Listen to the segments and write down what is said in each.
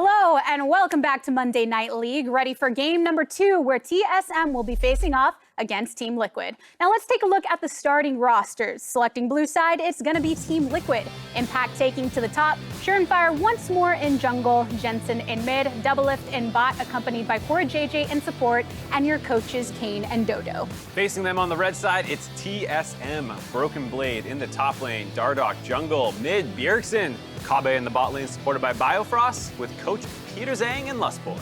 Hello and welcome back to Monday Night League, ready for game number 2 where TSM will be facing off against Team Liquid. Now let's take a look at the starting rosters. Selecting blue side, it's going to be Team Liquid. Impact taking to the top, Shernfire once more in jungle, Jensen in mid, Doublelift in bot, accompanied by CoreJJ in support, and your coaches Kane and Dodo. Facing them on the red side, it's TSM, Broken Blade in the top lane, Dardoch jungle, mid, Bjergsen, Kobbe in the bot lane supported by Biofrost with coach Peter Zhang and Lustboy.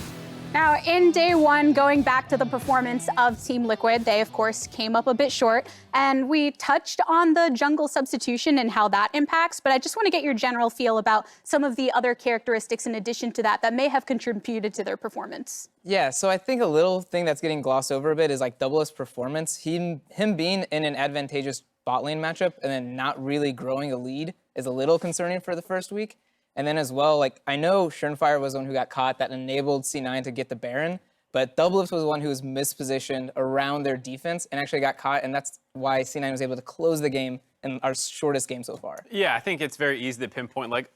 Now, in day one, going back to the performance of Team Liquid, they, of course, came up a bit short. And we touched on the jungle substitution and how that impacts, but I just want to get your general feel about some of the other characteristics in addition to that may have contributed to their performance. Yeah, so I think a little thing that's getting glossed over a bit is like Doublelift's performance. Him being in an advantageous bot lane matchup and then not really growing a lead is a little concerning for the first week. And then as well, like, I know Shernfire was the one who got caught that enabled C9 to get the Baron, but Doublelift was the one who was mispositioned around their defense and actually got caught, and that's why C9 was able to close the game in our shortest game so far. Yeah, I think it's very easy to pinpoint, like,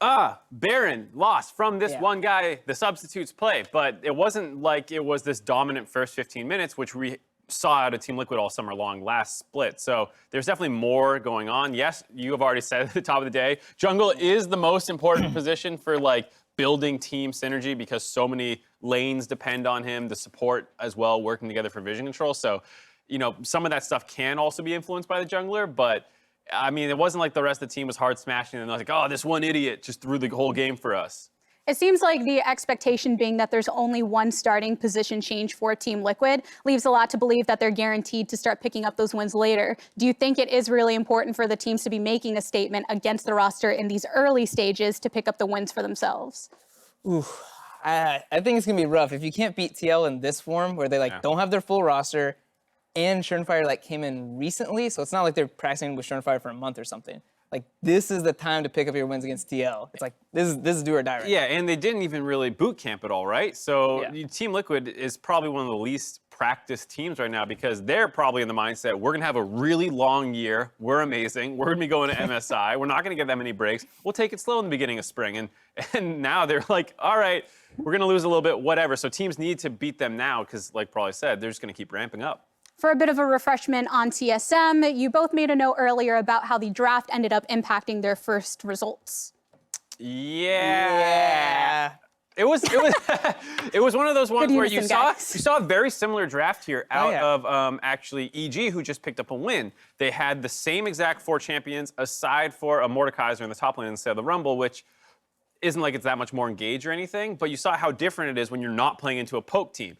Baron lost from this one guy, the substitutes play, but it wasn't like it was this dominant first 15 minutes, which we saw out of Team Liquid all summer long last split. So there's definitely more going on. Yes, you have already said at the top of the day, jungle is the most important position for like building team synergy because so many lanes depend on him, the support as well, working together for vision control. So, you know, some of that stuff can also be influenced by the jungler, but I mean, it wasn't like the rest of the team was hard smashing and like, oh, this one idiot just threw the whole game for us. It seems like the expectation being that there's only one starting position change for Team Liquid leaves a lot to believe that they're guaranteed to start picking up those wins later. Do you think it is really important for the teams to be making a statement against the roster in these early stages to pick up the wins for themselves? Ooh, I think it's going to be rough. If you can't beat TL in this form where they don't have their full roster and Shernfire came in recently, so it's not like they're practicing with Shernfire for a month or something. Like, this is the time to pick up your wins against TL. It's like, this is do or die right Yeah, and they didn't even really boot camp at all, right? So Team Liquid is probably one of the least practiced teams right now because they're probably in the mindset, we're gonna have a really long year, we're amazing, we're gonna be going to MSI, we're not gonna get that many breaks, we'll take it slow in the beginning of spring. And now they're like, all right, we're gonna lose a little bit, whatever. So teams need to beat them now because like Prawley said, they're just gonna keep ramping up. For a bit of a refreshment on TSM, you both made a note earlier about how the draft ended up impacting their first results. Yeah. It was it was one of those ones where you saw a very similar draft here out of actually EG, who just picked up a win. They had the same exact 4 champions aside for a Mordekaiser in the top lane instead of the Rumble, which isn't like it's that much more engaged or anything, but you saw how different it is when you're not playing into a poke team.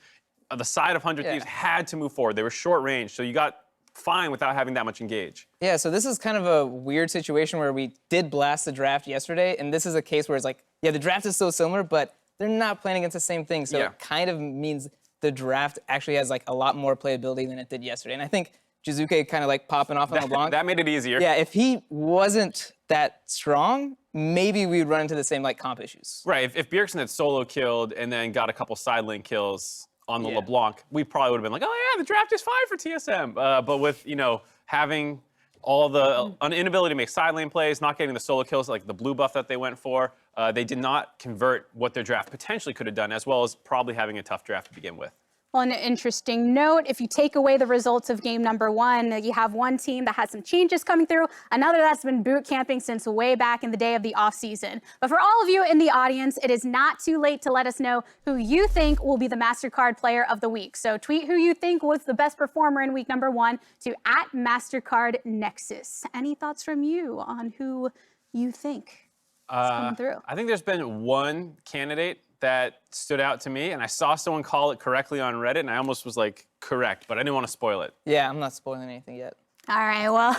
The side of 100 Thieves had to move forward. They were short range, so you got fine without having that much engage. Yeah, so this is kind of a weird situation where we did blast the draft yesterday, and this is a case where it's like, yeah, the draft is so similar, but they're not playing against the same thing, so it kind of means the draft actually has like a lot more playability than it did yesterday. And I think Jizuke kind of like popping off on LeBlanc. That made it easier. Yeah, if he wasn't that strong, maybe we would run into the same like comp issues. Right, if Bjergsen had solo killed and then got a couple side lane kills on the LeBlanc, we probably would have been like, oh yeah, the draft is fine for TSM. But with, you know, having all the inability to make side lane plays, not getting the solo kills, like the blue buff that they went for, they did not convert what their draft potentially could have done, as well as probably having a tough draft to begin with. Well, an interesting note, if you take away the results of game number 1, you have one team that has some changes coming through, another that's been boot camping since way back in the day of the offseason. But for all of you in the audience, it is not too late to let us know who you think will be the MasterCard player of the week. So tweet who you think was the best performer in week number 1 to @MasterCardNexus. Any thoughts from you on who you think is coming through? I think there's been one candidate that stood out to me, and I saw someone call it correctly on Reddit, and I almost was like, correct, but I didn't want to spoil it. Yeah, I'm not spoiling anything yet. All right, well,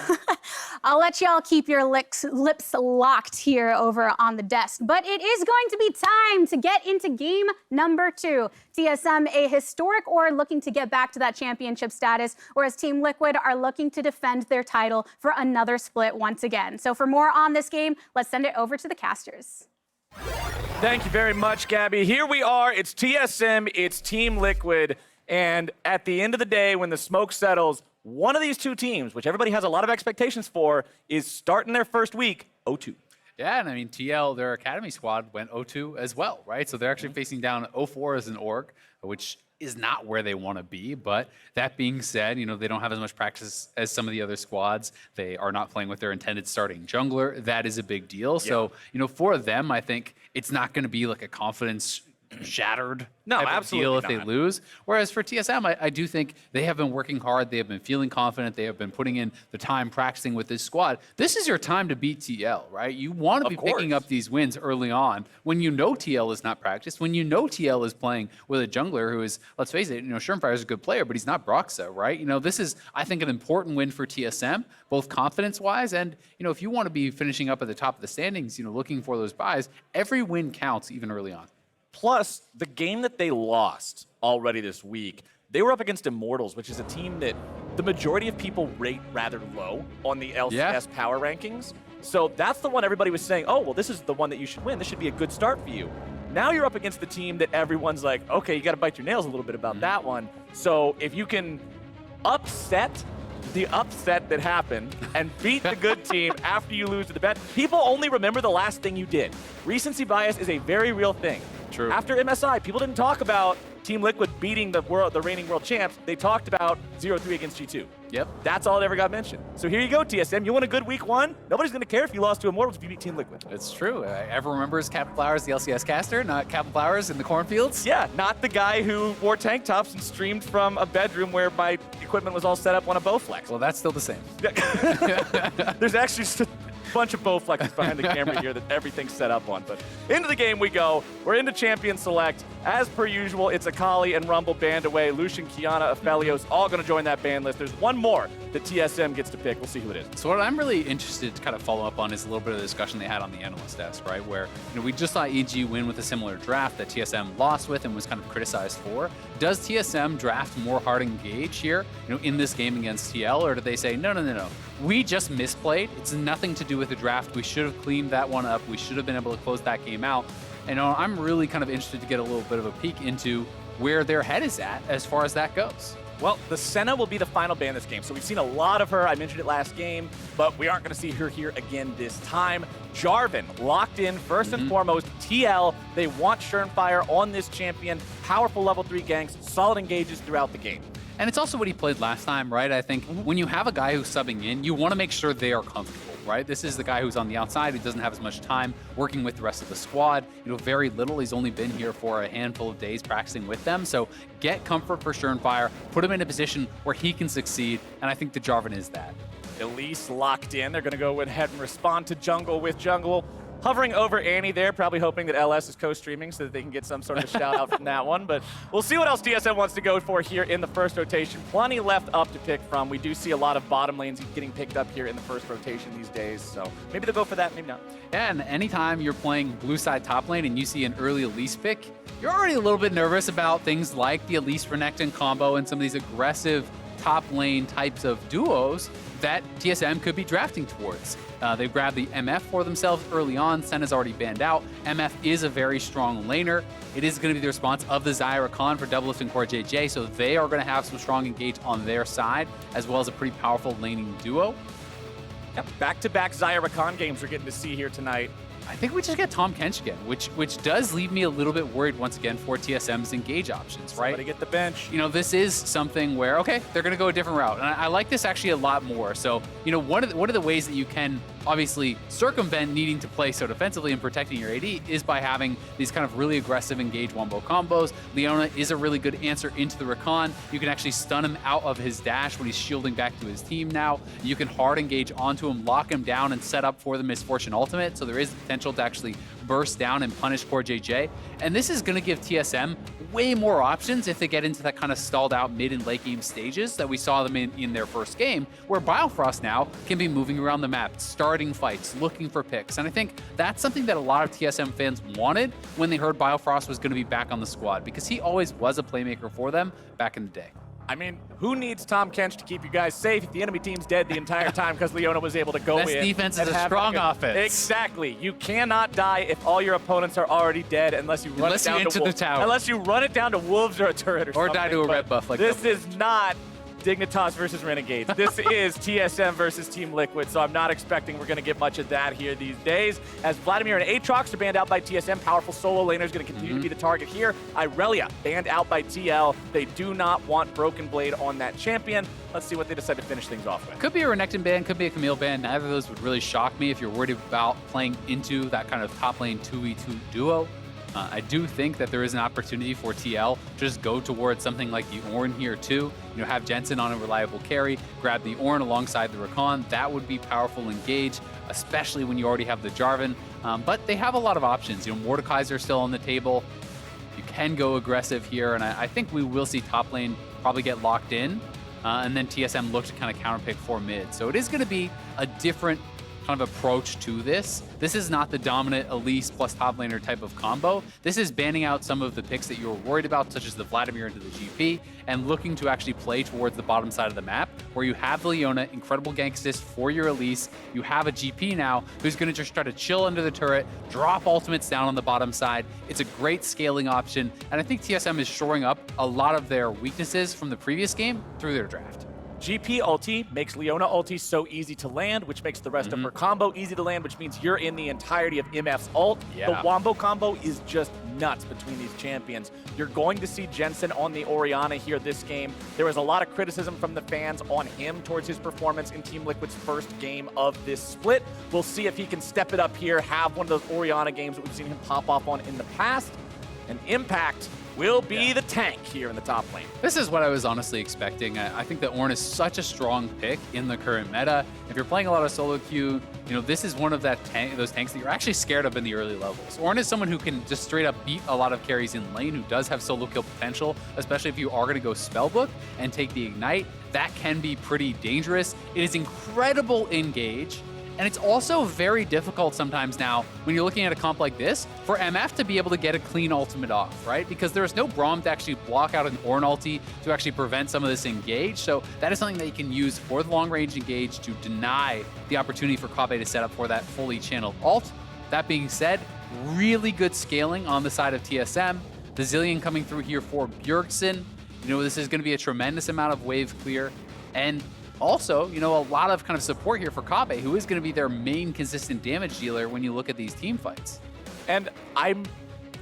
I'll let y'all keep your lips locked here over on the desk. But it is going to be time to get into game number 2. TSM, a historic Ornn looking to get back to that championship status, whereas Team Liquid are looking to defend their title for another split once again. So for more on this game, let's send it over to the casters. Thank you very much, Gabby. Here we are. It's TSM, it's Team Liquid. And at the end of the day, when the smoke settles, one of these two teams, which everybody has a lot of expectations for, is starting their first week 0-2. Yeah, and I mean, TL, their Academy squad went 0-2 as well, right? So they're actually facing down 0-4 as an org, which is not where they want to be. But that being said, you know, they don't have as much practice as some of the other squads. They are not playing with their intended starting jungler. That is a big deal. Yeah. So, you know, for them, I think it's not going to be like a confidence shattered deal if they lose. Whereas for TSM, I do think they have been working hard. They have been feeling confident. They have been putting in the time practicing with this squad. This is your time to beat TL, right? You want to be picking up these wins early on when you know TL is not practiced, when you know TL is playing with a jungler who is, let's face it, you know, Shernfire is a good player, but he's not Broxa, right? You know, this is, I think, an important win for TSM, both confidence-wise and, you know, if you want to be finishing up at the top of the standings, you know, looking for those buys, every win counts even early on. Plus, the game that they lost already this week, they were up against Immortals, which is a team that the majority of people rate rather low on the LCS power rankings. So that's the one everybody was saying, oh, well, this is the one that you should win. This should be a good start for you. Now you're up against the team that everyone's like, okay, you got to bite your nails a little bit about that one. So if you can upset the upset that happened and beat the good team after you lose to the bad, people only remember the last thing you did. Recency bias is a very real thing. True. After MSI, people didn't talk about Team Liquid beating the reigning world champs. They talked about 0-3 against G2. Yep. That's all that ever got mentioned. So here you go, TSM. You want a good week one? Nobody's going to care if you lost to Immortals if you beat Team Liquid. It's true. Everyone remembers Captain Flowers, the LCS caster, not Captain Flowers in the cornfields. Yeah, not the guy who wore tank tops and streamed from a bedroom where my equipment was all set up on a Bowflex. Well, that's still the same. There's actually just a bunch of Bowflexes behind the camera here that everything's set up on. But into the game we go. We're into Champion Select. As per usual, it's Akali and Rumble banned away. Lucian, Kiana, Aphelios all going to join that ban list. There's one more that TSM gets to pick. We'll see who it is. So what I'm really interested to kind of follow up on is a little bit of the discussion they had on the analyst desk, right? Where, you know, we just saw EG win with a similar draft that TSM lost with and was kind of criticized for. Does TSM draft more hard engage here, you know, in this game against TL, or do they say, no, we just misplayed. It's nothing to do with the draft. We should have cleaned that one up. We should have been able to close that game out. And I'm really kind of interested to get a little bit of a peek into where their head is at as far as that goes. Well, the Senna will be the final ban this game. So we've seen a lot of her. I mentioned it last game, but we aren't going to see her here again this time. Jarvan locked in first and foremost. TL, they want Shernfire on this champion. Powerful level 3 ganks, solid engages throughout the game. And it's also what he played last time, right? I think when you have a guy who's subbing in, you want to make sure they are comfortable, right? This is the guy who's on the outside, who doesn't have as much time working with the rest of the squad. You know, very little. He's only been here for a handful of days practicing with them. So get comfort for Shernfire, put him in a position where he can succeed, and I think the Jarvan is that. Elise locked in. They're going to go ahead and respond to jungle with jungle. Hovering over Annie there, probably hoping that LS is co-streaming so that they can get some sort of shout out from that one. But we'll see what else TSM wants to go for here in the first rotation. Plenty left up to pick from. We do see a lot of bottom lanes getting picked up here in the first rotation these days. So maybe they'll go for that, maybe not. Yeah, and anytime you're playing blue side top lane and you see an early Elise pick, you're already a little bit nervous about things like the Elise Renekton combo and some of these aggressive top lane types of duos that TSM could be drafting towards. They've grabbed the MF for themselves early on. Senna's already banned out. MF is a very strong laner. It is going to be the response of the Xayah Rakan for Doublelift and CoreJJ, so they are going to have some strong engage on their side, as well as a pretty powerful laning duo. Yep, back-to-back Xayah Rakan games we're getting to see here tonight. I think we just get Tahm Kench again, which does leave me a little bit worried once again for TSM's engage options, right? Somebody get the bench. You know, this is something where, okay, they're going to go a different route. And I like this actually a lot more. So, you know, one of the ways that you can obviously circumvent needing to play so defensively and protecting your AD is by having these kind of really aggressive engage wombo combos. Leona is a really good answer into the Rakan. You can actually stun him out of his dash when he's shielding back to his team now. You can hard engage onto him, lock him down, and set up for the Misfortune ultimate. So there is the potential to actually burst down and punish CoreJJ. And this is going to give TSM way more options if they get into that kind of stalled out mid and late game stages that we saw them in their first game, where Biofrost now can be moving around the map, starting fights, looking for picks. And I think that's something that a lot of TSM fans wanted when they heard Biofrost was going to be back on the squad, because he always was a playmaker for them back in the day. I mean, who needs Tahm Kench to keep you guys safe if the enemy team's dead the entire time because Leona was able to go in? Best defense is a strong offense. Exactly. You cannot die if all your opponents are already dead unless you run it down to wolves. The tower. Unless you run it down to wolves or a turret or something. Or die to a red buff like this is not Dignitas versus Renegades. This is TSM versus Team Liquid, so I'm not expecting we're going to get much of that here these days. As Vladimir and Aatrox are banned out by TSM, powerful solo laner is going to continue to be the target here. Irelia banned out by TL. They do not want Broken Blade on that champion. Let's see what they decide to finish things off with. Could be a Renekton ban, could be a Camille ban. Neither of those would really shock me if you're worried about playing into that kind of top lane 2v2 duo. I do think that there is an opportunity for TL to just go towards something like the Ornn here too. Have Jensen on a reliable carry, grab the Ornn alongside the Rakan. That would be powerful engage, especially when you already have the Jarvan. But they have a lot of options. Mordekai's are still on the table. You can go aggressive here, and I think we will see top lane probably get locked in, and then TSM look to kind of counterpick for mid. So it is going to be a different kind of approach to this. This is not the dominant Elise plus top laner type of combo. This is banning out some of the picks that you were worried about, such as the Vladimir into the GP, and looking to actually play towards the bottom side of the map, where you have the Leona, incredible gank assist for your Elise. You have a GP now who's going to just try to chill under the turret, drop ultimates down on the bottom side. It's a great scaling option, and I think TSM is shoring up a lot of their weaknesses from the previous game through their draft. GP ulti makes Leona ulti so easy to land, which makes the rest of her combo easy to land, which means you're in the entirety of MF's ult. The Wombo combo is just nuts between these champions. You're going to see Jensen on the Orianna here this game. There was a lot of criticism from the fans on him towards his performance in Team Liquid's first game of this split. We'll see if he can step it up here, have one of those Orianna games that we've seen him pop off on in the past. And Impact will be the tank here in the top lane. This is what I was honestly expecting. I think that Ornn is such a strong pick in the current meta. If you're playing a lot of solo queue, this is one of those tanks that you're actually scared of in the early levels. Ornn is someone who can just straight up beat a lot of carries in lane, who does have solo kill potential, especially if you are going to go Spellbook and take the Ignite. That can be pretty dangerous. It is incredible engage. And it's also very difficult sometimes now when you're looking at a comp like this for MF to be able to get a clean ultimate off, right? Because there's no Braum to actually block out an Ornn ulti to actually prevent some of this engage. So that is something that you can use for the long range engage to deny the opportunity for Kobbe to set up for that fully channeled ult. That being said, really good scaling on the side of TSM. The Zilean coming through here for Bjergsen. This is going to be a tremendous amount of wave clear. And also, a lot of kind of support here for Kobbe, who is going to be their main consistent damage dealer when you look at these team fights. And I'm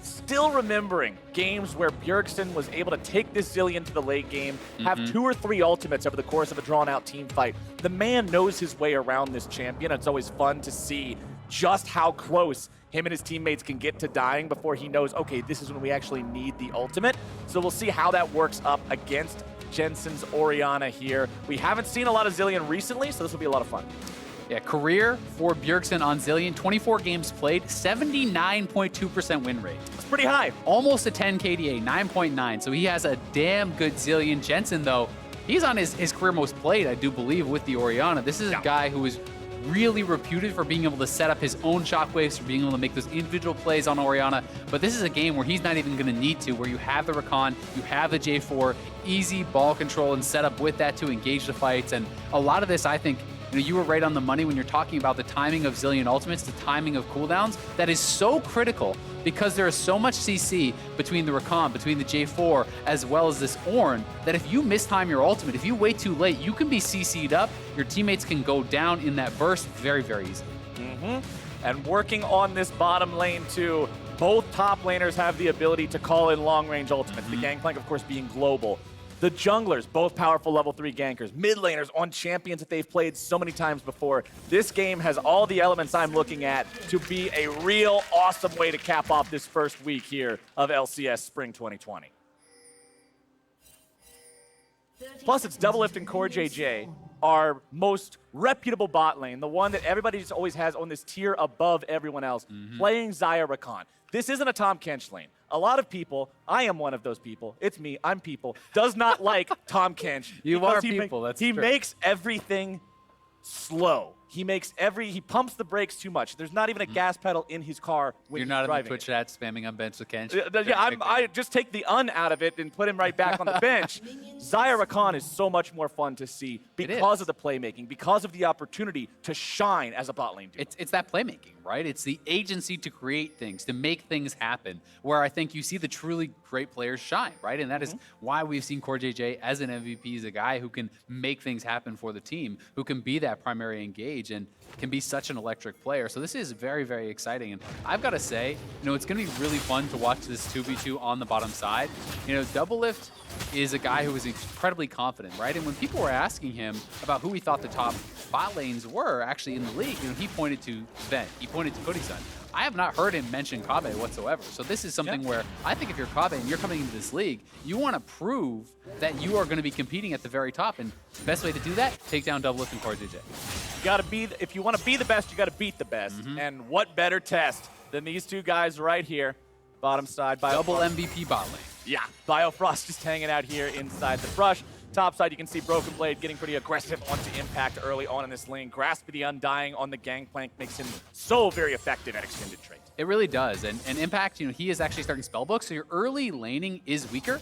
still remembering games where Bjergsen was able to take this Zilean to the late game, have 2 or 3 ultimates over the course of a drawn-out team fight. The man knows his way around this champion. It's always fun to see just how close him and his teammates can get to dying before he knows, okay, this is when we actually need the ultimate. So we'll see how that works up against Jensen's Orianna here. We haven't seen a lot of Zilean recently, so this will be a lot of fun. Yeah, career for Bjergsen on Zilean, 24 games played, 79.2% win rate. That's pretty high. Almost a 10 KDA, 9.9. So he has a damn good Zilean. Jensen, though, he's on his career most played, I do believe, with the Orianna. This is a guy who is really reputed for being able to set up his own shockwaves, for being able to make those individual plays on Orianna. But this is a game where he's not even going to need to, where you have the Rakan, you have the J4, easy ball control and setup with that to engage the fights. And a lot of this, I think, you were right on the money when you're talking about the timing of Zilean ultimates, the timing of cooldowns. That is so critical because there is so much CC between the Rakan, between the J4, as well as this Ornn, that if you mistime your ultimate, if you wait too late, you can be CC'd up. Your teammates can go down in that burst very, very easily. And working on this bottom lane too, both top laners have the ability to call in long-range ultimates. The Gangplank, of course, being global. The junglers, both powerful level 3 gankers. Mid laners on champions that they've played so many times before. This game has all the elements I'm looking at to be a real awesome way to cap off this first week here of LCS Spring 2020. Plus, it's Doublelift and CoreJJ, our most reputable bot lane, the one that everybody just always has on this tier above everyone else, playing Xayah Rakan. This isn't a Tom Kench lane. A lot of people, I am one of those people, it's me, I'm people, does not like Tom Kench. You are people, that's true. He makes everything slow. He pumps the brakes too much. There's not even a gas pedal in his car when You're he's not driving in the Twitch chat spamming on bench with Kench. Yeah, I just take the out of it and put him right back on the bench. Xayah Rakan is so much more fun to see because of the playmaking, because of the opportunity to shine as a bot lane dude. It's that playmaking, right? It's the agency to create things, to make things happen, where I think you see the truly great players shine, right? And that is why we've seen CoreJJ as an MVP, as a guy who can make things happen for the team, who can be that primary engage and can be such an electric player. So this is very, very exciting. And I've got to say, it's going to be really fun to watch this 2v2 on the bottom side. Doublelift is a guy who is incredibly confident, right? And when people were asking him about who he thought the top bot lanes were actually in the league, he pointed to Ven, he pointed to Kodisan. I have not heard him mention Kobbe whatsoever. So this is something where I think if you're Kobbe and you're coming into this league, you want to prove that you are going to be competing at the very top. And the best way to do that, take down Doublelift and CoreJJ. You gotta be, if you want to be the best, you got to beat the best. And what better test than these two guys right here, bottom side. Double MVP bot lane. Yeah, Biofrost just hanging out here inside the brush. Top side, you can see Broken Blade getting pretty aggressive onto Impact early on in this lane. Grasp the Undying on the Gangplank makes him so very effective at extended trade. It really does. And Impact, he is actually starting Spellbook, so your early laning is weaker.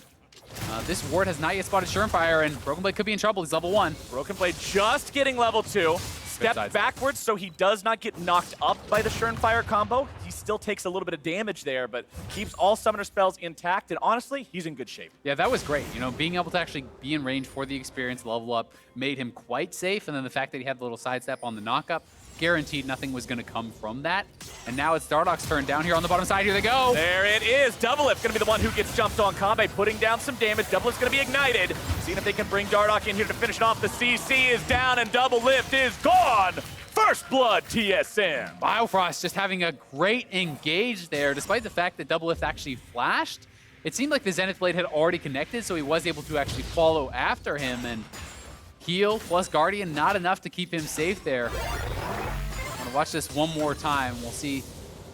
This ward has not yet spotted Shernfire, and Broken Blade could be in trouble. He's level 1. Broken Blade just getting level 2. Step backwards so he does not get knocked up by the Shernfire combo. He still takes a little bit of damage there, but keeps all summoner spells intact, and honestly, he's in good shape. Yeah, that was great. Being able to actually be in range for the experience, level up, made him quite safe, and then the fact that he had the little sidestep on the knockup, guaranteed nothing was going to come from that. And now it's Dardoch's turn down here on the bottom side. Here they go. There it is. Doublelift going to be the one who gets jumped on Kobbe, putting down some damage. Doublelift's going to be ignited. Seeing if they can bring Dardoch in here to finish it off. The CC is down and Doublelift is gone. First blood, TSM. Biofrost just having a great engage there, despite the fact that Doublelift actually flashed. It seemed like the Zenith Blade had already connected, so he was able to actually follow after him, and heal plus Guardian, not enough to keep him safe there. I'm gonna watch this one more time. We'll see,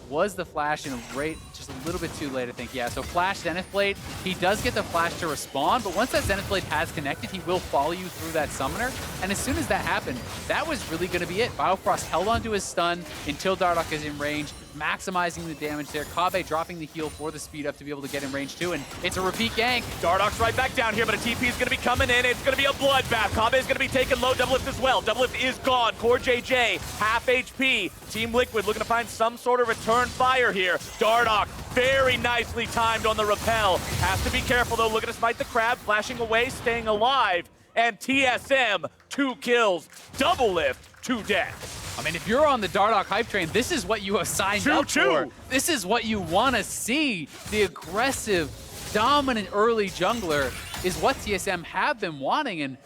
was the flash right, just a little bit too late, I think. Yeah, so flash Zenith Blade. He does get the flash to respond, but once that Zenith Blade has connected, he will follow you through that summoner. And as soon as that happened, that was really gonna be it. Biofrost held onto his stun until Dardoch is in range, maximizing the damage there. Kobbe dropping the heal for the speed up to be able to get in range too, and it's a repeat gank. Dardoch's right back down here, but a TP is going to be coming in. It's going to be a bloodbath. Kobbe is going to be taking low. Doublelift as well. Doublelift is gone. CoreJJ, half HP. Team Liquid looking to find some sort of return fire here. Dardoch, very nicely timed on the rappel. Has to be careful though. Looking to smite the crab, flashing away, staying alive. And TSM, 2 kills. Doublelift, 2 deaths. I mean, if you're on the Dardoch hype train, this is what you have signed up for. This is what you want to see. The aggressive, dominant early jungler is what TSM have been wanting, and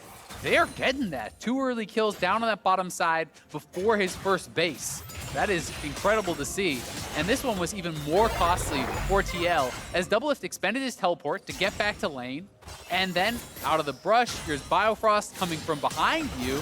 they are getting that. 2 early kills down on that bottom side before his first base. That is incredible to see. And this one was even more costly for TL, as Doublelift expended his teleport to get back to lane, and then out of the brush, here's Biofrost. Coming from behind you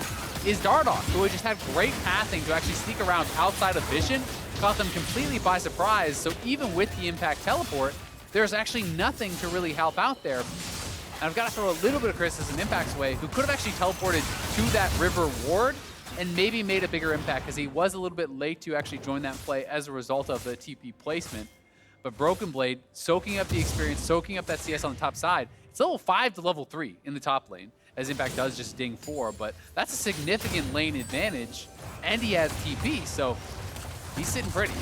is Dardoch, who had just had great pathing to actually sneak around outside of vision, caught them completely by surprise. So even with the impact teleport, there's actually nothing to really help out there. And I've got to throw a little bit of criticism Impact's way, who could have actually teleported to that river ward and maybe made a bigger impact, because he was a little bit late to actually join that play as a result of the TP placement. But Broken Blade, soaking up the experience, soaking up that CS on the top side. It's level 5 to level 3 in the top lane, as Impact does just ding 4, but that's a significant lane advantage, and he has TP, so he's sitting pretty.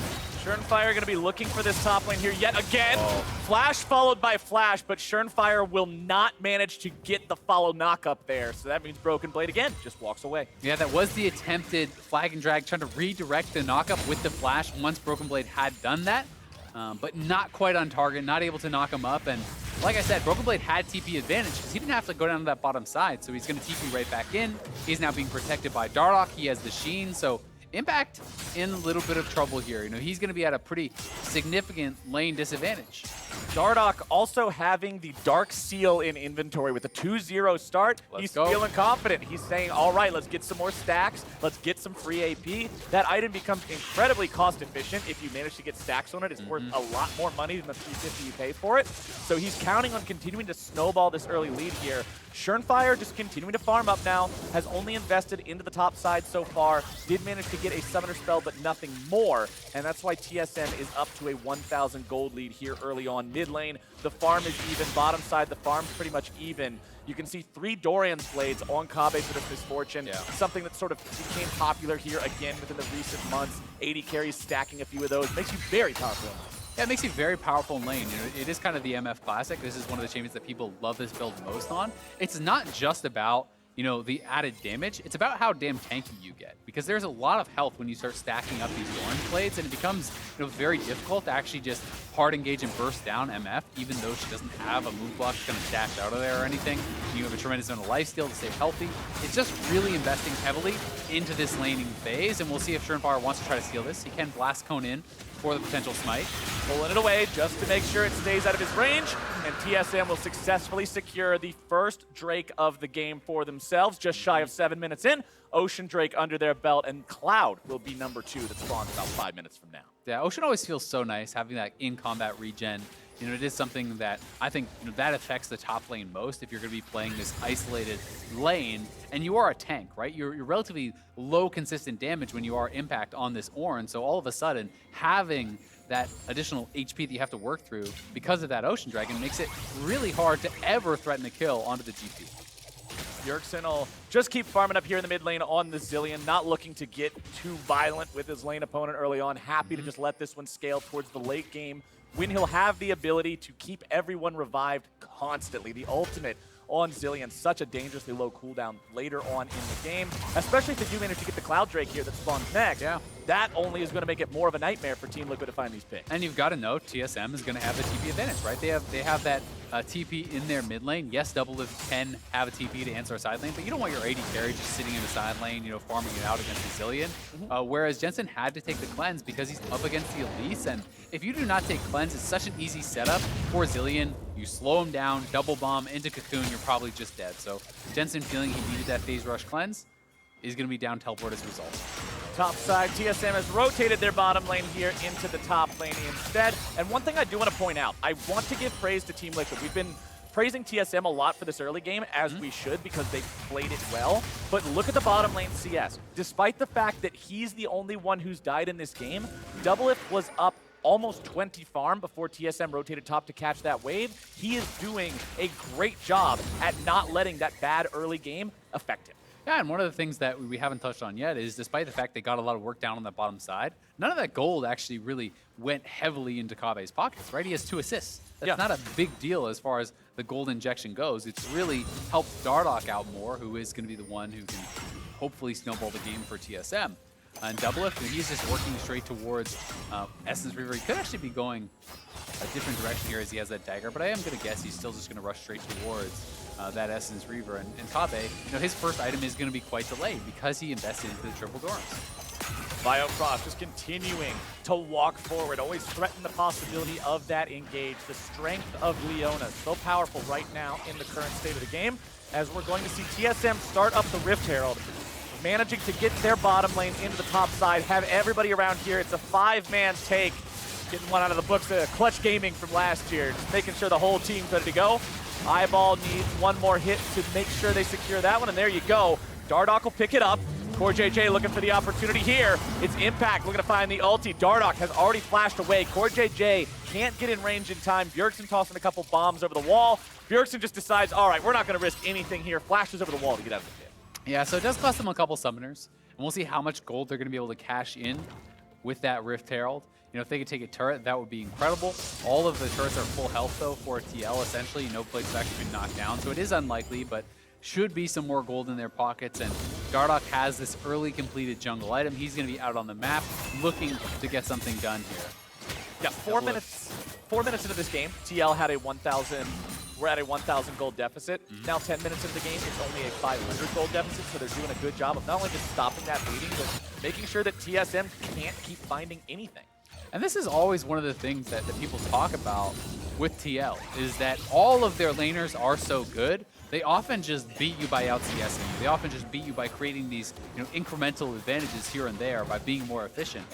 Shernfire going to be looking for this top lane here yet again. Flash followed by flash, but Shernfire will not manage to get the follow knock up there. So that means Broken Blade again just walks away. Yeah, that was the attempted flag and drag, trying to redirect the knockup with the flash once Broken Blade had done that. But not quite on target, not able to knock him up. And like I said, Broken Blade had TP advantage because he didn't have to go down to that bottom side. So he's going to TP right back in. He's now being protected by Dardoch. He has the Sheen. So Impact in a little bit of trouble here. You know, he's going to be at a pretty significant lane disadvantage. Dardoch also having the Dark Seal in inventory with a 2-0 start. He's feeling confident. He's saying, all right, let's get some more stacks. Let's get some free AP. That item becomes incredibly cost efficient. If you manage to get stacks on it, it's worth a lot more money than the 350 you pay for it. So he's counting on continuing to snowball this early lead here. Shernfire just continuing to farm up now, has only invested into the top side so far, did manage to get a summoner spell, but nothing more. And that's why TSM is up to a 1,000 gold lead here early on on mid lane. The farm is even. Bottom side, the farm's pretty much even. You can see 3 Dorian's Blades on Kobbe for this misfortune. Yeah. Something that sort of became popular here again within the recent months. 80 carries stacking a few of those. Makes you very powerful. Yeah, it makes you very powerful in lane. You know, it is kind of the MF Classic. This is one of the champions that people love this build most on. It's not just about, you know, the added damage. It's about how damn tanky you get, because there's a lot of health when you start stacking up these orange blades, and it becomes, you know, very difficult to actually just hard engage and burst down MF, even though she doesn't have a move block that's going to dash out of there or anything. You have a tremendous amount of lifesteal to stay healthy. It's just really investing heavily into this laning phase, and we'll see if Shernfire wants to try to steal this. He can blast cone in for the potential smite. Pulling it away just to make sure it stays out of his range, and TSM will successfully secure the first Drake of the game for themselves, just shy of 7 minutes in. Ocean Drake under their belt, and Cloud will be number 2 that spawns about 5 minutes from now. Yeah, Ocean always feels so nice having that in-combat regen. You know, it is something that I think, you know, that affects the top lane most if you're going to be playing this isolated lane, and you are a tank, right? You're relatively low consistent damage when you are impact on this Ornn, so all of a sudden having that additional HP that you have to work through because of that Ocean Dragon makes it really hard to ever threaten a kill onto the GP. Bjergsen will just keep farming up here in the mid lane on the Zilean, not looking to get too violent with his lane opponent early on. Happy to just let this one scale towards the late game when he'll have the ability to keep everyone revived constantly. The ultimate on Zilean, such a dangerously low cooldown later on in the game, especially if they do manage to get the Cloud Drake here that spawns next. Yeah. That only is going to make it more of a nightmare for Team Liquid to find these picks. And you've got to know TSM is going to have the TP advantage, right? They have that TP in their mid lane. Yes, Doublelift can have a TP to answer a side lane, but you don't want your AD carry just sitting in the side lane, you know, farming it out against the Zilean. Whereas Jensen had to take the cleanse because he's up against the Elise, and if you do not take cleanse, it's such an easy setup for Zilean. You slow him down, double bomb into Cocoon, you're probably just dead. So Jensen feeling he needed that phase rush cleanse is going to be down teleport as a result. Top side, TSM has rotated their bottom lane here into the top lane instead. And one thing I do want to point out, I want to give praise to Team Liquid. We've been praising TSM a lot for this early game, as we should, because they played it well. But look at the bottom lane CS. Despite the fact that he's the only one who's died in this game, Doublelift was up almost 20 farm before TSM rotated top to catch that wave. He is doing a great job at not letting that bad early game affect him. Yeah, and one of the things that we haven't touched on yet is, despite the fact they got a lot of work down on that bottom side, none of that gold actually really went heavily into Kobbe's pockets, right? He has 2 assists. That's not a big deal as far as the gold injection goes. It's really helped Dardoch out more, who is going to be the one who can hopefully snowball the game for TSM. And Doublelift, he's just working straight towards Essence Reaver. He could actually be going a different direction here as he has that dagger, but I am going to guess he's still just going to rush straight towards that Essence Reaver. And Kobbe, you know, his first item is going to be quite delayed because he invested into the triple Dorms. Biofrost just continuing to walk forward, always threaten the possibility of that engage. The strength of Leona, so powerful right now in the current state of the game, as we're going to see TSM start up the Rift Herald, managing to get their bottom lane into the top side, have everybody around here. It's a 5-man take. Getting one out of the books, Clutch Gaming from last year, just making sure the whole team's ready to go. Eyeball needs one more hit to make sure they secure that one, and there you go. Dardoch will pick it up. CoreJJ looking for the opportunity here. It's Impact looking to find the ulti. Dardoch has already flashed away. CoreJJ can't get in range in time. Bjergsen tossing a couple bombs over the wall. Bjergsen just decides, all right, we're not going to risk anything here. Flashes over the wall to get out of the pit. Yeah, so it does cost them a couple summoners, and we'll see how much gold they're going to be able to cash in with that Rift Herald. You know, if they could take a turret, that would be incredible. All of the turrets are full health, though, for TL, essentially. No plates have actually been knocked down, so it is unlikely, but should be some more gold in their pockets. And Dardoch has this early completed jungle item. He's going to be out on the map looking to get something done here. Yeah, 4 minutes into this game, TL had a 1,000. We're at a 1,000 gold deficit. Now 10 minutes into the game, it's only a 500 gold deficit, so they're doing a good job of not only just stopping that bleeding, but making sure that TSM can't keep finding anything. And this is always one of the things that people talk about with TL, is that all of their laners are so good, they often just beat you by out-CSing you. They often just beat you by creating these, you know, incremental advantages here and there by being more efficient.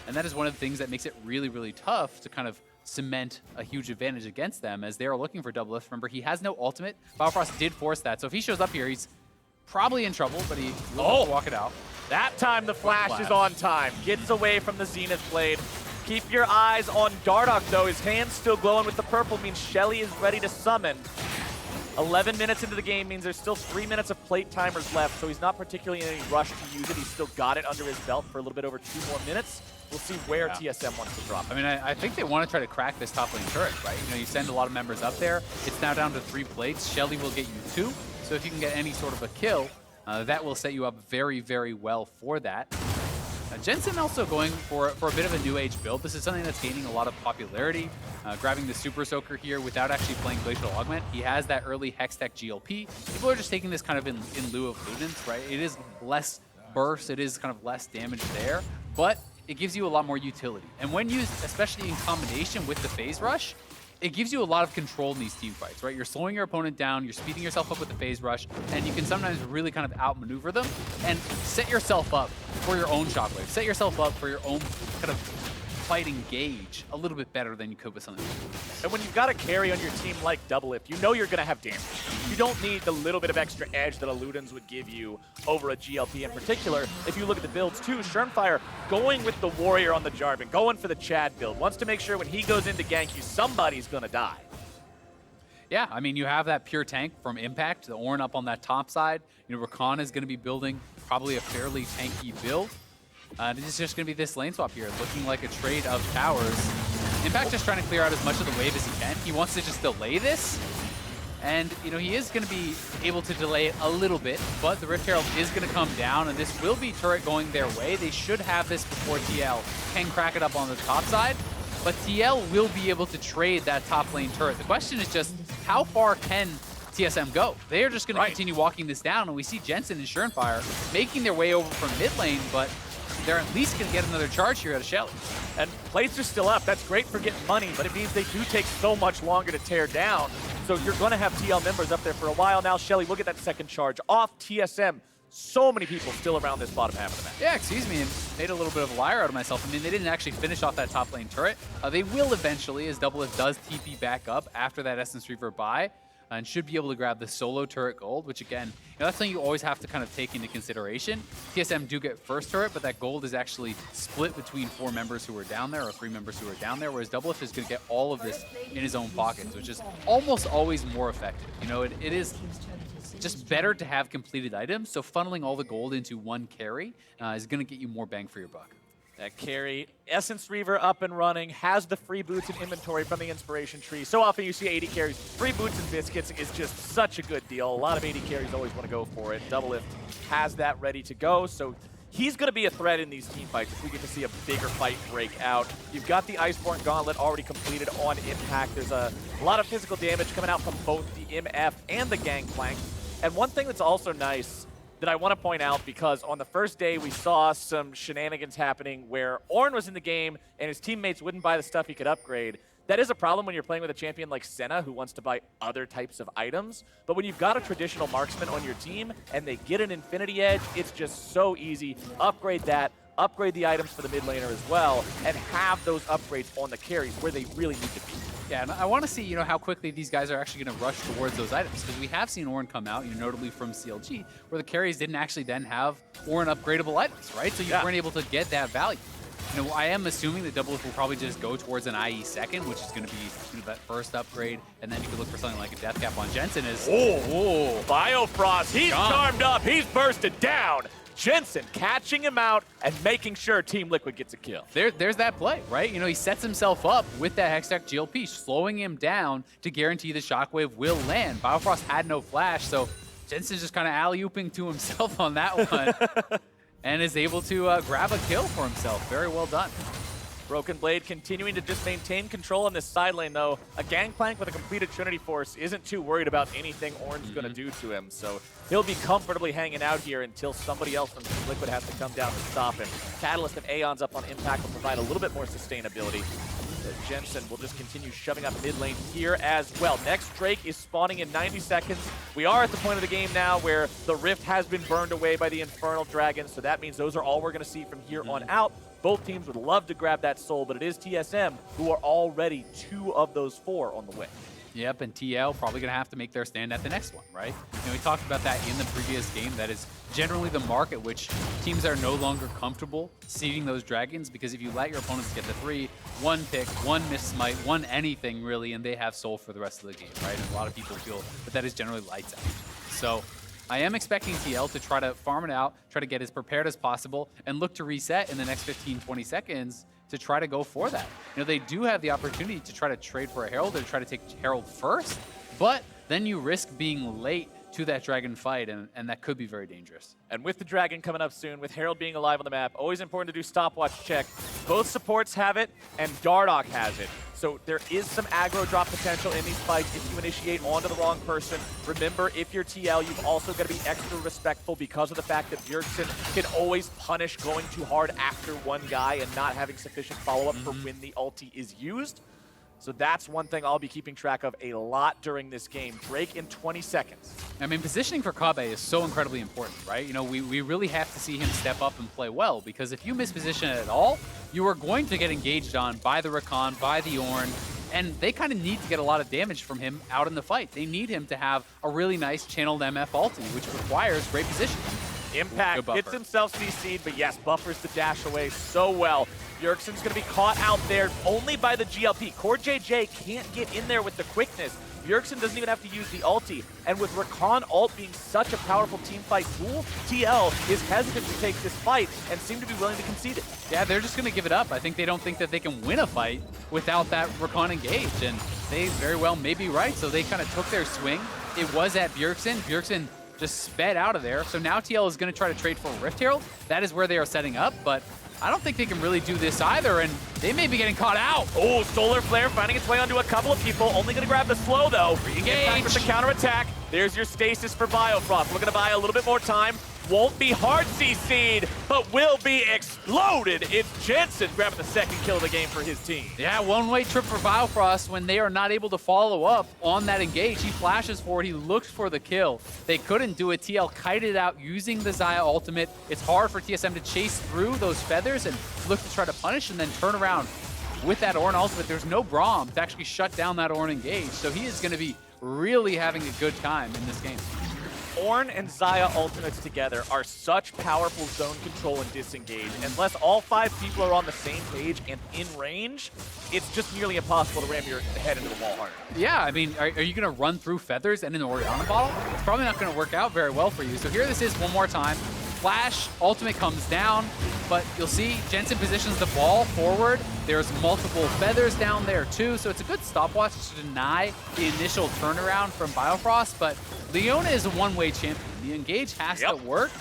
And that is one of the things that makes it really, really tough to kind of cement a huge advantage against them, as they are looking for Doublelift. Remember, he has no ultimate. Biofrost did force that, so if he shows up here, he's probably in trouble, but he will walk it out. That time the flash is on time. Gets away from the Zenith Blade. Keep your eyes on Dardoch, though. His hand's still glowing with the purple, means Shelly is ready to summon. 11 minutes into the game means there's still 3 minutes of plate timers left, so he's not particularly in any rush to use it. He's still got it under his belt for a little bit over 2 more minutes. We'll see where TSM wants to drop it. I mean, I think they want to try to crack this top lane turret, right? You know, you send a lot of members up there. It's now down to 3 plates. Shelly will get you 2. So if you can get any sort of a kill, that will set you up very, very well for that. Jensen also going for a bit of a new age build. This is something that's gaining a lot of popularity. Grabbing the Super Soaker here without actually playing Glacial Augment. He has that early Hextech GLP. People are just taking this kind of in lieu of Ludens, right? It is less burst, it is kind of less damage there, but it gives you a lot more utility. And when used, especially in combination with the Phase Rush, it gives you a lot of control in these team fights, right? You're slowing your opponent down, you're speeding yourself up with the Phase Rush, and you can sometimes really kind of outmaneuver them and set yourself up for your own shockwave. Set yourself up for your own kind of fighting gauge a little bit better than you could with something like this. And when you've got a carry on your team like Doublelift, you know you're going to have damage. You don't need the little bit of extra edge that a Ludens would give you over a GLP in particular. If you look at the builds too, Shernfire going with the Warrior on the Jarvan, going for the Chad build, wants to make sure when he goes into gank you, somebody's going to die. Yeah, I mean, you have that pure tank from Impact, the Ornn up on that top side. You know, Rakan is going to be building probably a fairly tanky build. It's just going to be this lane swap here, looking like a trade of towers. Impact just trying to clear out as much of the wave as he can. He wants to just delay this. And, you know, he is going to be able to delay it a little bit, but the Rift Herald is going to come down, and this will be turret going their way. They should have this before TL can crack it up on the top side, but TL will be able to trade that top lane turret. The question is just, how far can TSM go? They are just going to continue walking this down, and we see Jensen and Shernfire making their way over from mid lane, but they're at least going to get another charge here out of Shelly. And plates are still up. That's great for getting money, but it means they do take so much longer to tear down. So you're going to have TL members up there for a while now. Shelly will get that second charge off TSM. So many people still around this bottom half of the map. Yeah, excuse me, and made a little bit of a liar out of myself. I mean, they didn't actually finish off that top lane turret. They will eventually, as Doublelift does TP back up after that Essence Reaver buy, and should be able to grab the solo turret gold, which again, you know, that's something you always have to kind of take into consideration. TSM do get first turret, but that gold is actually split between 4 members who are down there, or 3 members who are down there, whereas Doublelift is going to get all of this in his own pockets, which is almost always more effective. You know, it is just better to have completed items, so funneling all the gold into one carry is going to get you more bang for your buck. That carry, Essence Reaver up and running, has the free boots and inventory from the Inspiration Tree. So often you see AD carries. Free boots and biscuits is just such a good deal. A lot of AD carries always want to go for it. Doublelift has that ready to go, so he's going to be a threat in these team fights if we get to see a bigger fight break out. You've got the Iceborne Gauntlet already completed on Impact. There's a lot of physical damage coming out from both the MF and the Gangplank. And one thing that's also nice that I want to point out, because on the first day we saw some shenanigans happening where Ornn was in the game and his teammates wouldn't buy the stuff he could upgrade. That is a problem when you're playing with a champion like Senna who wants to buy other types of items. But when you've got a traditional marksman on your team and they get an Infinity Edge, it's just so easy. Upgrade that, upgrade the items for the mid laner as well, and have those upgrades on the carries where they really need to be. Yeah, and I want to see, you know, how quickly these guys are actually going to rush towards those items, because we have seen Ornn come out, you know, notably from CLG, where the carries didn't actually then have Ornn upgradable items, right? So you weren't able to get that value. You know, I am assuming that Doublelift will probably just go towards an IE second, which is going to be, you know, that first upgrade, and then you could look for something like a Death Cap on Jensen. Biofrost, he's charmed up, he's bursted down. Jensen catching him out and making sure Team Liquid gets a kill. There's that play, right? You know, he sets himself up with that Hextech GLP, slowing him down to guarantee the shockwave will land. Biofrost had no flash, so Jensen's just kind of alley-ooping to himself on that one and is able to grab a kill for himself. Very well done. Broken Blade continuing to just maintain control on this side lane, though. A Gangplank with a completed Trinity Force isn't too worried about anything Ornn's going to do to him, so he'll be comfortably hanging out here until somebody else from Team Liquid has to come down and stop him. Catalyst of Aeons up on Impact will provide a little bit more sustainability. Jensen will just continue shoving up mid lane here as well. Next Drake is spawning in 90 seconds. We are at the point of the game now where the Rift has been burned away by the Infernal Dragon, so that means those are all we're going to see from here on out. Both teams would love to grab that soul, but it is TSM who are already 2 of those 4 on the way. Yep, and TL probably going to have to make their stand at the next one, right? And we talked about that in the previous game. That is generally the mark at which teams are no longer comfortable seeding those dragons, because if you let your opponents get the 3, one pick, one miss smite, one anything really, and they have soul for the rest of the game, right? And a lot of people feel that is generally lights out. So I am expecting TL to try to farm it out, try to get as prepared as possible, and look to reset in the next 15-20 seconds to try to go for that. You know, they do have the opportunity to try to trade for a Herald or try to take Herald first, but then you risk being late to that dragon fight, and that could be very dangerous. And with the dragon coming up soon, with Herald being alive on the map, always important to do stopwatch check. Both supports have it, and Dardoch has it. So there is some aggro drop potential in these fights if you initiate onto the wrong person. Remember, if you're TL, you've also got to be extra respectful because of the fact that Bjergsen can always punish going too hard after one guy and not having sufficient follow-up for when the ulti is used. So that's one thing I'll be keeping track of a lot during this game. Break in 20 seconds. I mean, positioning for Kobbe is so incredibly important, right? You know, we really have to see him step up and play well, because if you misposition it at all, you are going to get engaged on by the Rakan, by the Ornn, and they kind of need to get a lot of damage from him out in the fight. They need him to have a really nice channeled MF ulti, which requires great positioning. Impact gets himself CC'd, but yes, buffers the dash away so well. Bjergsen's going to be caught out there only by the GLP. CoreJJ can't get in there with the quickness. Bjergsen doesn't even have to use the ulti. And with Rakan ult being such a powerful teamfight tool, TL is hesitant to take this fight and seem to be willing to concede it. Yeah, they're just going to give it up. I think they don't think that they can win a fight without that Rakan engaged, and they very well may be right. So they kind of took their swing. It was at Bjergsen. Bjergsen just sped out of there. So now TL is going to try to trade for a Rift Herald. That is where they are setting up, but I don't think they can really do this either, and they may be getting caught out. Oh, Solar Flare finding its way onto a couple of people. Only going to grab the slow, though. Re-engage with the counterattack. There's your stasis for Biofrost. Looking to buy a little bit more time. Won't be hard CC'd, but will be exploded. It's Jensen grabbing the second kill of the game for his team. Yeah, one-way trip for Biofrost when they are not able to follow up on that engage. He flashes forward, he looks for the kill. They couldn't do it. TL kited out using the Xayah ultimate. It's hard for TSM to chase through those feathers and look to try to punish and then turn around with that Ornn ultimate. There's no Braum to actually shut down that Ornn engage, so he is going to be really having a good time in this game. Ornn and Xayah ultimates together are such powerful zone control and disengage. Unless all 5 people are on the same page and in range, it's just nearly impossible to ram your head into the wall harder. Yeah, I mean, are you going to run through feathers and an Orianna bottle? It's probably not going to work out very well for you. So here this is one more time. Flash, ultimate comes down, but you'll see Jensen positions the ball forward. There's multiple feathers down there too, so it's a good stopwatch to deny the initial turnaround from Biofrost, but Leona is a one-way champion. The engage has to work,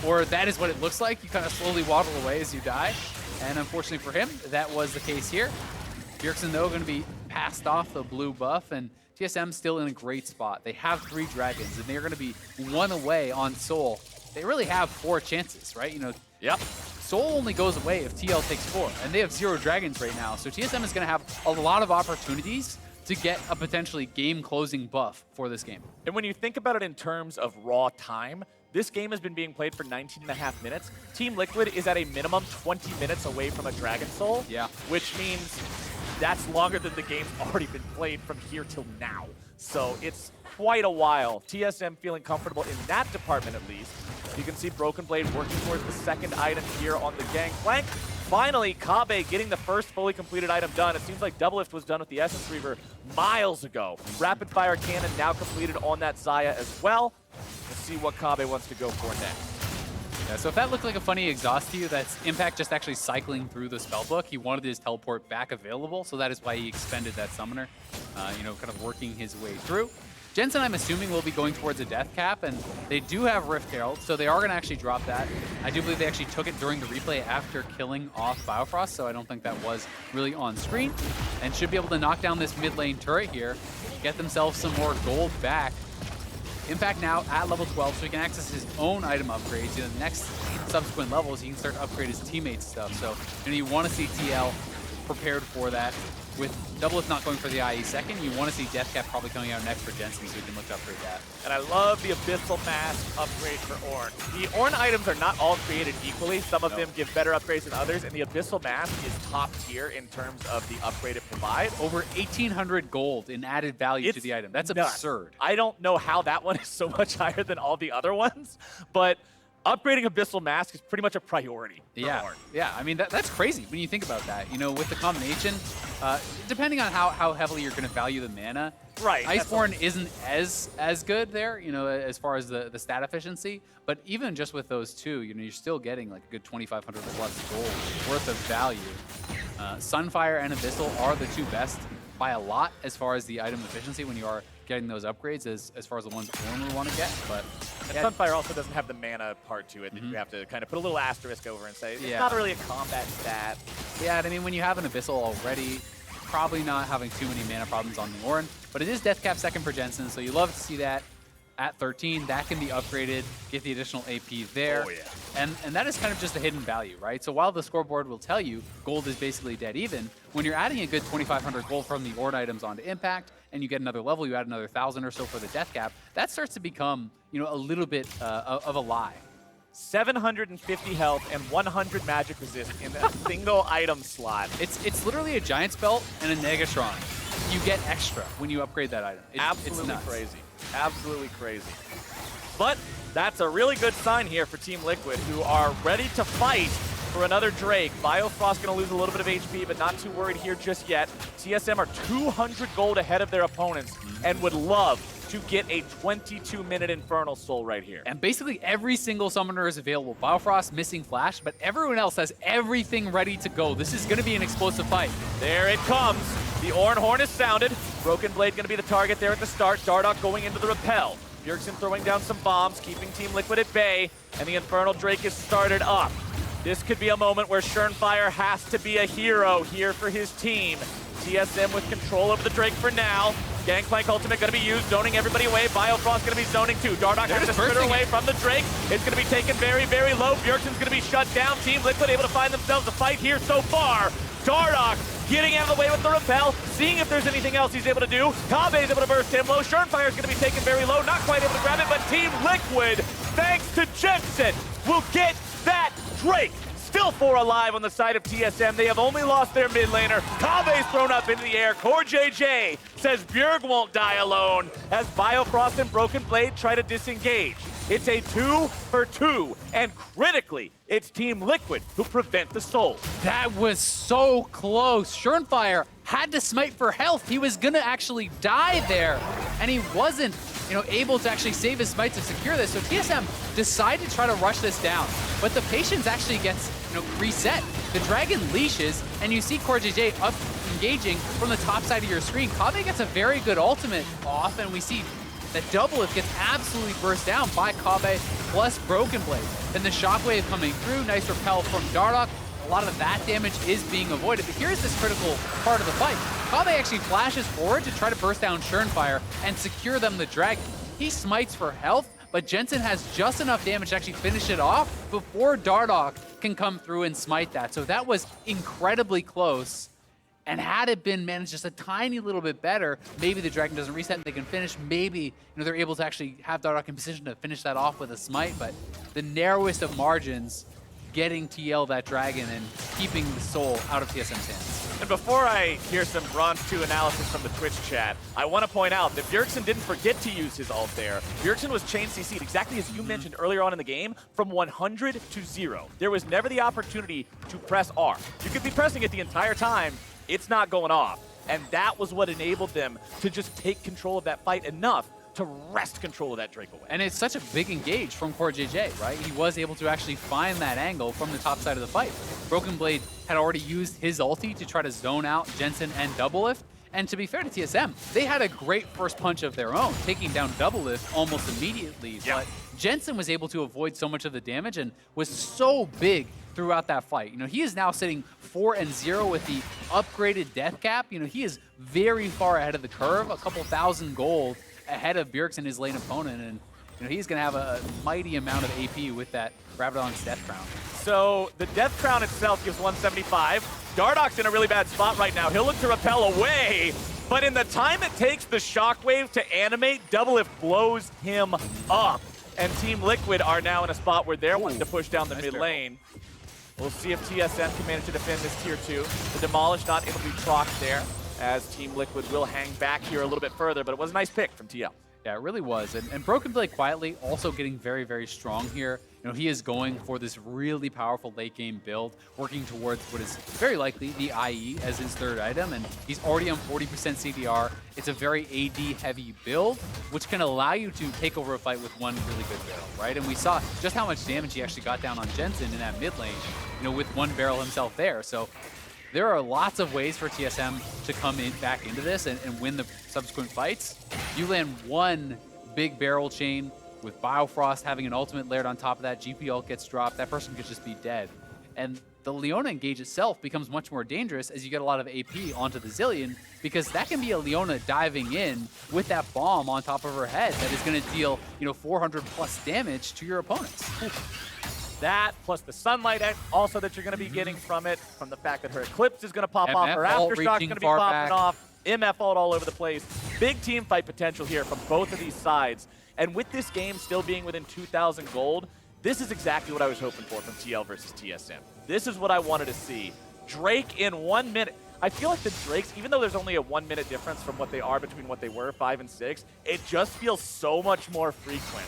or that is what it looks like. You kind of slowly waddle away as you die, and unfortunately for him, that was the case here. Bjergsen, though, going to be passed off the blue buff, and TSM still in a great spot. They have 3 dragons, and they're going to be 1 away on Soul. They really have 4 chances, right? You know, Soul only goes away if TL takes 4, and they have 0 dragons right now. So TSM is going to have a lot of opportunities to get a potentially game-closing buff for this game. And when you think about it in terms of raw time, this game has been being played for 19.5 minutes. Team Liquid is at a minimum 20 minutes away from a Dragon Soul, which means that's longer than the game's already been played from here till now. So it's quite a while. TSM feeling comfortable in that department at least. You can see Broken Blade working towards the second item here on the Gangplank. Finally, Kobbe getting the first fully completed item done. It seems like Doublelift was done with the Essence Reaver miles ago. Rapid Fire Cannon now completed on that Xayah as well. Let's see what Kobbe wants to go for next. Yeah, so if that looked like a funny exhaust to you, that's Impact just actually cycling through the spellbook. He wanted his teleport back available, so that is why he expended that summoner, you know, kind of working his way through. Jensen, I'm assuming, will be going towards a death cap, and they do have Rift Herald, so they are going to actually drop that. I do believe they actually took it during the replay after killing off Biofrost, so I don't think that was really on screen, and should be able to knock down this mid lane turret here, get themselves some more gold back. Impact now at level 12, so he can access his own item upgrades. In the next subsequent levels, he can start to upgrade his teammates' stuff. So you want to see TL prepared for that. with Doublelift not going for the IE second, you want to see Deathcap probably coming out next for Jensen, so you can look to upgrade that. And I love the Abyssal Mask upgrade for Ornn. The Ornn items are not all created equally. Some of them give better upgrades than others, and the Abyssal Mask is top tier in terms of the upgrade it provides. Over 1,800 gold in added value to the item. That's nuts. absurd. I don't know how that one is so much higher than all the other ones, but upgrading Abyssal Mask is pretty much a priority for Ornn. Yeah, I mean, that's crazy when you think about that. You know, with the combination, depending on how heavily you're going to value the mana, right? Iceborne isn't as good there, you know, as far as the stat efficiency. But even just with those two, you know, you're still getting like a good 2,500 plus gold worth of value. Sunfire and Abyssal are the two best by a lot as far as the item efficiency when you are getting those upgrades as far as the ones Ornn would want to get. But and Sunfire also doesn't have the mana part to it that you have to kind of put a little asterisk over and say, it's not really a combat stat. Yeah, and I mean, when you have an Abyssal already, probably not having too many mana problems on the Ornn, but it is Deathcap second for Jensen, so you love to see that. At 13, that can be upgraded, get the additional AP there. Oh, yeah. And that is kind of just a hidden value, right? So while the scoreboard will tell you gold is basically dead even, when you're adding a good 2,500 gold from the Ornn items onto Impact, and you get another level, you add another 1,000 or so for the death cap, that starts to become, you know, a little bit of a lie. 750 health and 100 magic resist in a single item slot. It's literally a Giant's Belt and a Negatron. You get extra when you upgrade that item. Absolutely it's crazy. Absolutely crazy. But that's a really good sign here for Team Liquid, who are ready to fight for another Drake. Biofrost going to lose a little bit of HP, but not too worried here just yet. TSM are 200 gold ahead of their opponents and would love to get a 22-minute Infernal Soul right here. And basically every single summoner is available. Biofrost missing Flash, but everyone else has everything ready to go. This is going to be an explosive fight. There it comes. The Ornn horn is sounded. Broken Blade going to be the target there at the start. Dardoch going into the repel. Bjergsen throwing down some bombs, keeping Team Liquid at bay, and the Infernal Drake is started up. This could be a moment where Shernfire has to be a hero here for his team. TSM with control over the Drake for now. Gangplank ultimate going to be used, zoning everybody away. Biofrost going to be zoning too. Dardoch has to split away from the Drake. It's going to be taken very, very low. Bjergsen's going to be shut down. Team Liquid able to find themselves a fight here so far. Dardoch getting out of the way with the repel, seeing if there's anything else he's able to do. Kobbe is able to burst him low. Shernfire's going to be taken very low, not quite able to grab it, but Team Liquid, thanks to Jensen, will get that Drake. Still 4 alive on the side of TSM. They have only lost their mid laner. Kobbe's thrown up into the air. CoreJJ says Bjerg won't die alone as Biofrost and Broken Blade try to disengage. It's a 2 for 2, and critically, it's Team Liquid who prevent the soul. That was so close. Shernfire had to smite for health. He was gonna actually die there, and he wasn't, you know, able to actually save his smite to secure this. So TSM decided to try to rush this down, but the patience actually gets, you know, reset. The dragon leashes, and you see CoreJJ up engaging from the top side of your screen. Kobbe gets a very good ultimate off, and we see that Doublelift gets absolutely burst down by Kobbe plus Broken Blade. Then the shockwave coming through, nice repel from Dardoch. A lot of that damage is being avoided, but here's this critical part of the fight. Kobbe actually flashes forward to try to burst down Shernfire and secure them the dragon. He smites for health, but Jensen has just enough damage to actually finish it off before Dardoch can come through and smite that. So that was incredibly close. And had it been managed just a tiny little bit better, maybe the dragon doesn't reset and they can finish. Maybe, you know, they're able to actually have Dardoch in position to finish that off with a smite. But the narrowest of margins, getting TL that dragon and keeping the soul out of TSM's hands. And before I hear some Bronze 2 analysis from the Twitch chat, I want to point out that Bjergsen didn't forget to use his ult there. Bjergsen was chain CC'd, exactly as you mentioned earlier on in the game, from 100 to 0. There was never the opportunity to press R. You could be pressing it the entire time, it's not going off. And that was what enabled them to just take control of that fight enough to wrest control of that Drake away. And it's such a big engage from CoreJJ, right? He was able to actually find that angle from the top side of the fight. Broken Blade had already used his ulti to try to zone out Jensen and Doublelift. And to be fair to TSM, they had a great first punch of their own, taking down Doublelift almost immediately. Yeah. But Jensen was able to avoid so much of the damage and was so big throughout that fight. You know, he is now sitting 4-0 with the upgraded death cap. You know, he is very far ahead of the curve, a couple thousand gold ahead of Bjergsen, his lane opponent, and you know, he's going to have a mighty amount of AP with that Rabadon's Death Crown. So the Death Crown itself gives 175. Dardoch's in a really bad spot right now. He'll look to repel away, but in the time it takes the shockwave to animate, Doublelift blows him up. And Team Liquid are now in a spot where they're wanting to push down the mid lane. We'll see if TSM can manage to defend this tier 2. The Demolish not able to be procced there, as Team Liquid will hang back here a little bit further, but it was a nice pick from TL. Yeah, it really was. And Broken Blade quietly also getting very, very strong here. You know, he is going for this really powerful late game build, working towards what is very likely the IE as his third item, and he's already on 40% CDR. It's a very AD heavy build, which can allow you to take over a fight with one really good barrel, right? And we saw just how much damage he actually got down on Jensen in that mid lane, you know, with one barrel himself there. So there are lots of ways for TSM to come in back into this and win the subsequent fights. You land one big barrel chain with Biofrost having an ultimate layered on top of that, GP ult gets dropped, that person could just be dead. And the Leona engage itself becomes much more dangerous as you get a lot of AP onto the Zilean, because that can be a Leona diving in with that bomb on top of her head that is going to deal, you know, 400 plus damage to your opponents. That, plus the sunlight also that you're going to be getting from it, from the fact that her Eclipse is going to pop off, her Aftershock's going to be popping off, MF ult all over the place. Big team fight potential here from both of these sides. And with this game still being within 2,000 gold, this is exactly what I was hoping for from TL versus TSM. This is what I wanted to see. Drake in 1 minute. I feel like the Drakes, even though there's only a 1 minute difference from what they are between what they were, 5 and 6, it just feels so much more frequent.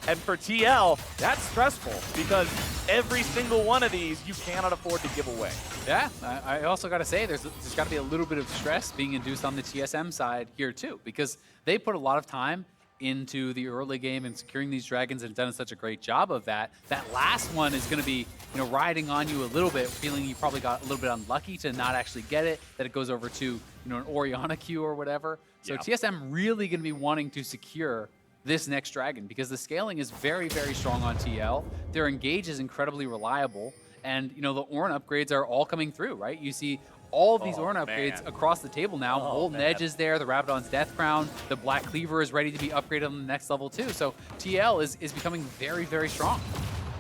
And for TL, that's stressful because every single one of these you cannot afford to give away. Yeah, I also got to say there's got to be a little bit of stress being induced on the TSM side here too, because they put a lot of time into the early game and securing these dragons and done such a great job of that. That last one is going to be, you know, riding on you a little bit, feeling you probably got a little bit unlucky to not actually get it, that it goes over to, you know, an Orianna queue or whatever. So yeah. TSM really going to be wanting to secure this next dragon because the scaling is very, very strong on TL. Their engage is incredibly reliable, and you know the Ornn upgrades are all coming through, right? You see all of these Ornn upgrades across the table now. Golden Edge is there, the Rabadon's Death Crown, the Black Cleaver is ready to be upgraded on the next level too. So TL is becoming very, very strong.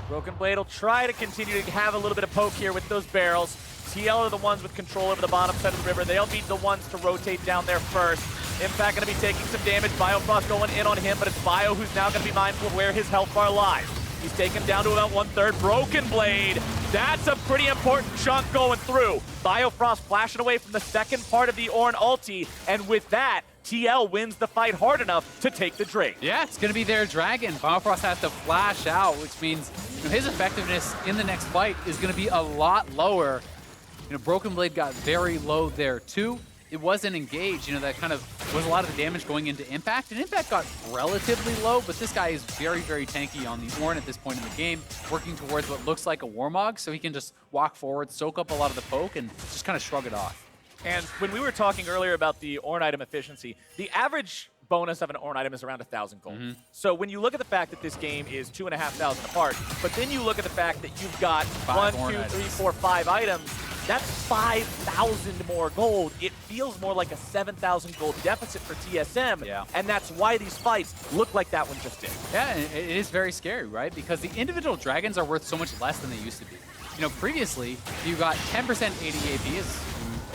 Broken Blade will try to continue to have a little bit of poke here with those barrels. TL are the ones with control over the bottom side of the river. They'll be the ones to rotate down there first. Impact going to be taking some damage. Biofrost going in on him, but it's Bio who's now going to be mindful of where his health bar lies. He's taken down to about 1/3. Broken Blade. That's a pretty important chunk going through. Biofrost flashing away from the second part of the Ornn ulti, and with that, TL wins the fight hard enough to take the Drake. Yeah, it's going to be their dragon. Biofrost has to flash out, which means his effectiveness in the next fight is going to be a lot lower. You know, Broken Blade got very low there too. It wasn't engaged, you know, that kind of was a lot of the damage going into Impact, and Impact got relatively low, but this guy is very, very tanky on the Ornn at this point in the game, working towards what looks like a Warmog, so he can just walk forward, soak up a lot of the poke, and just kind of shrug it off. And when we were talking earlier about the Ornn item efficiency, the average bonus of an Ornn item is around 1,000 gold. So when you look at the fact that this game is 2,500 apart, but then you look at the fact that you've got 1, 2, 3, 4, 5 items, that's 5,000 more gold. It feels more like a 7,000 gold deficit for TSM, and that's why these fights look like that one just did. Yeah, it is very scary, right? Because the individual dragons are worth so much less than they used to be. You know, previously, you got 10% AD AP.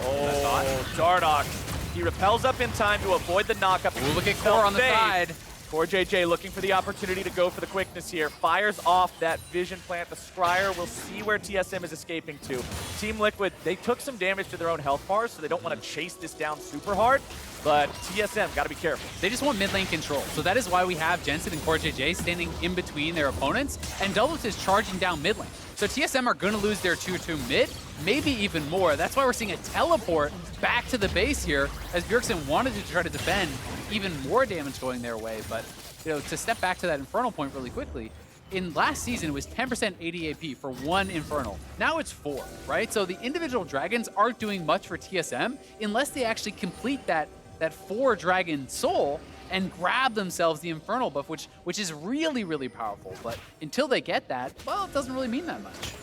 Oh, Dardoch. He repels up in time to avoid the knockup. We'll look at Core on the side. CoreJJ looking for the opportunity to go for the quickness here. Fires off that vision plant. The Scryer will see where TSM is escaping to. Team Liquid, they took some damage to their own health bars, so they don't want to chase this down super hard. But TSM, got to be careful. They just want mid lane control. So that is why we have Jensen and CoreJJ standing in between their opponents, and Doublelift is charging down mid lane. So TSM are going to lose their 2-2 mid, maybe even more. That's why we're seeing a teleport back to the base here, as Bjergsen wanted to try to defend, even more damage going their way. But you know, to step back to that Infernal point really quickly, in last season it was 10% AD AP for one Infernal. Now it's 4, right? So the individual dragons aren't doing much for TSM unless they actually complete that 4 dragon soul and grab themselves the Infernal buff, which is really, really powerful. But until they get that, well, it doesn't really mean that much.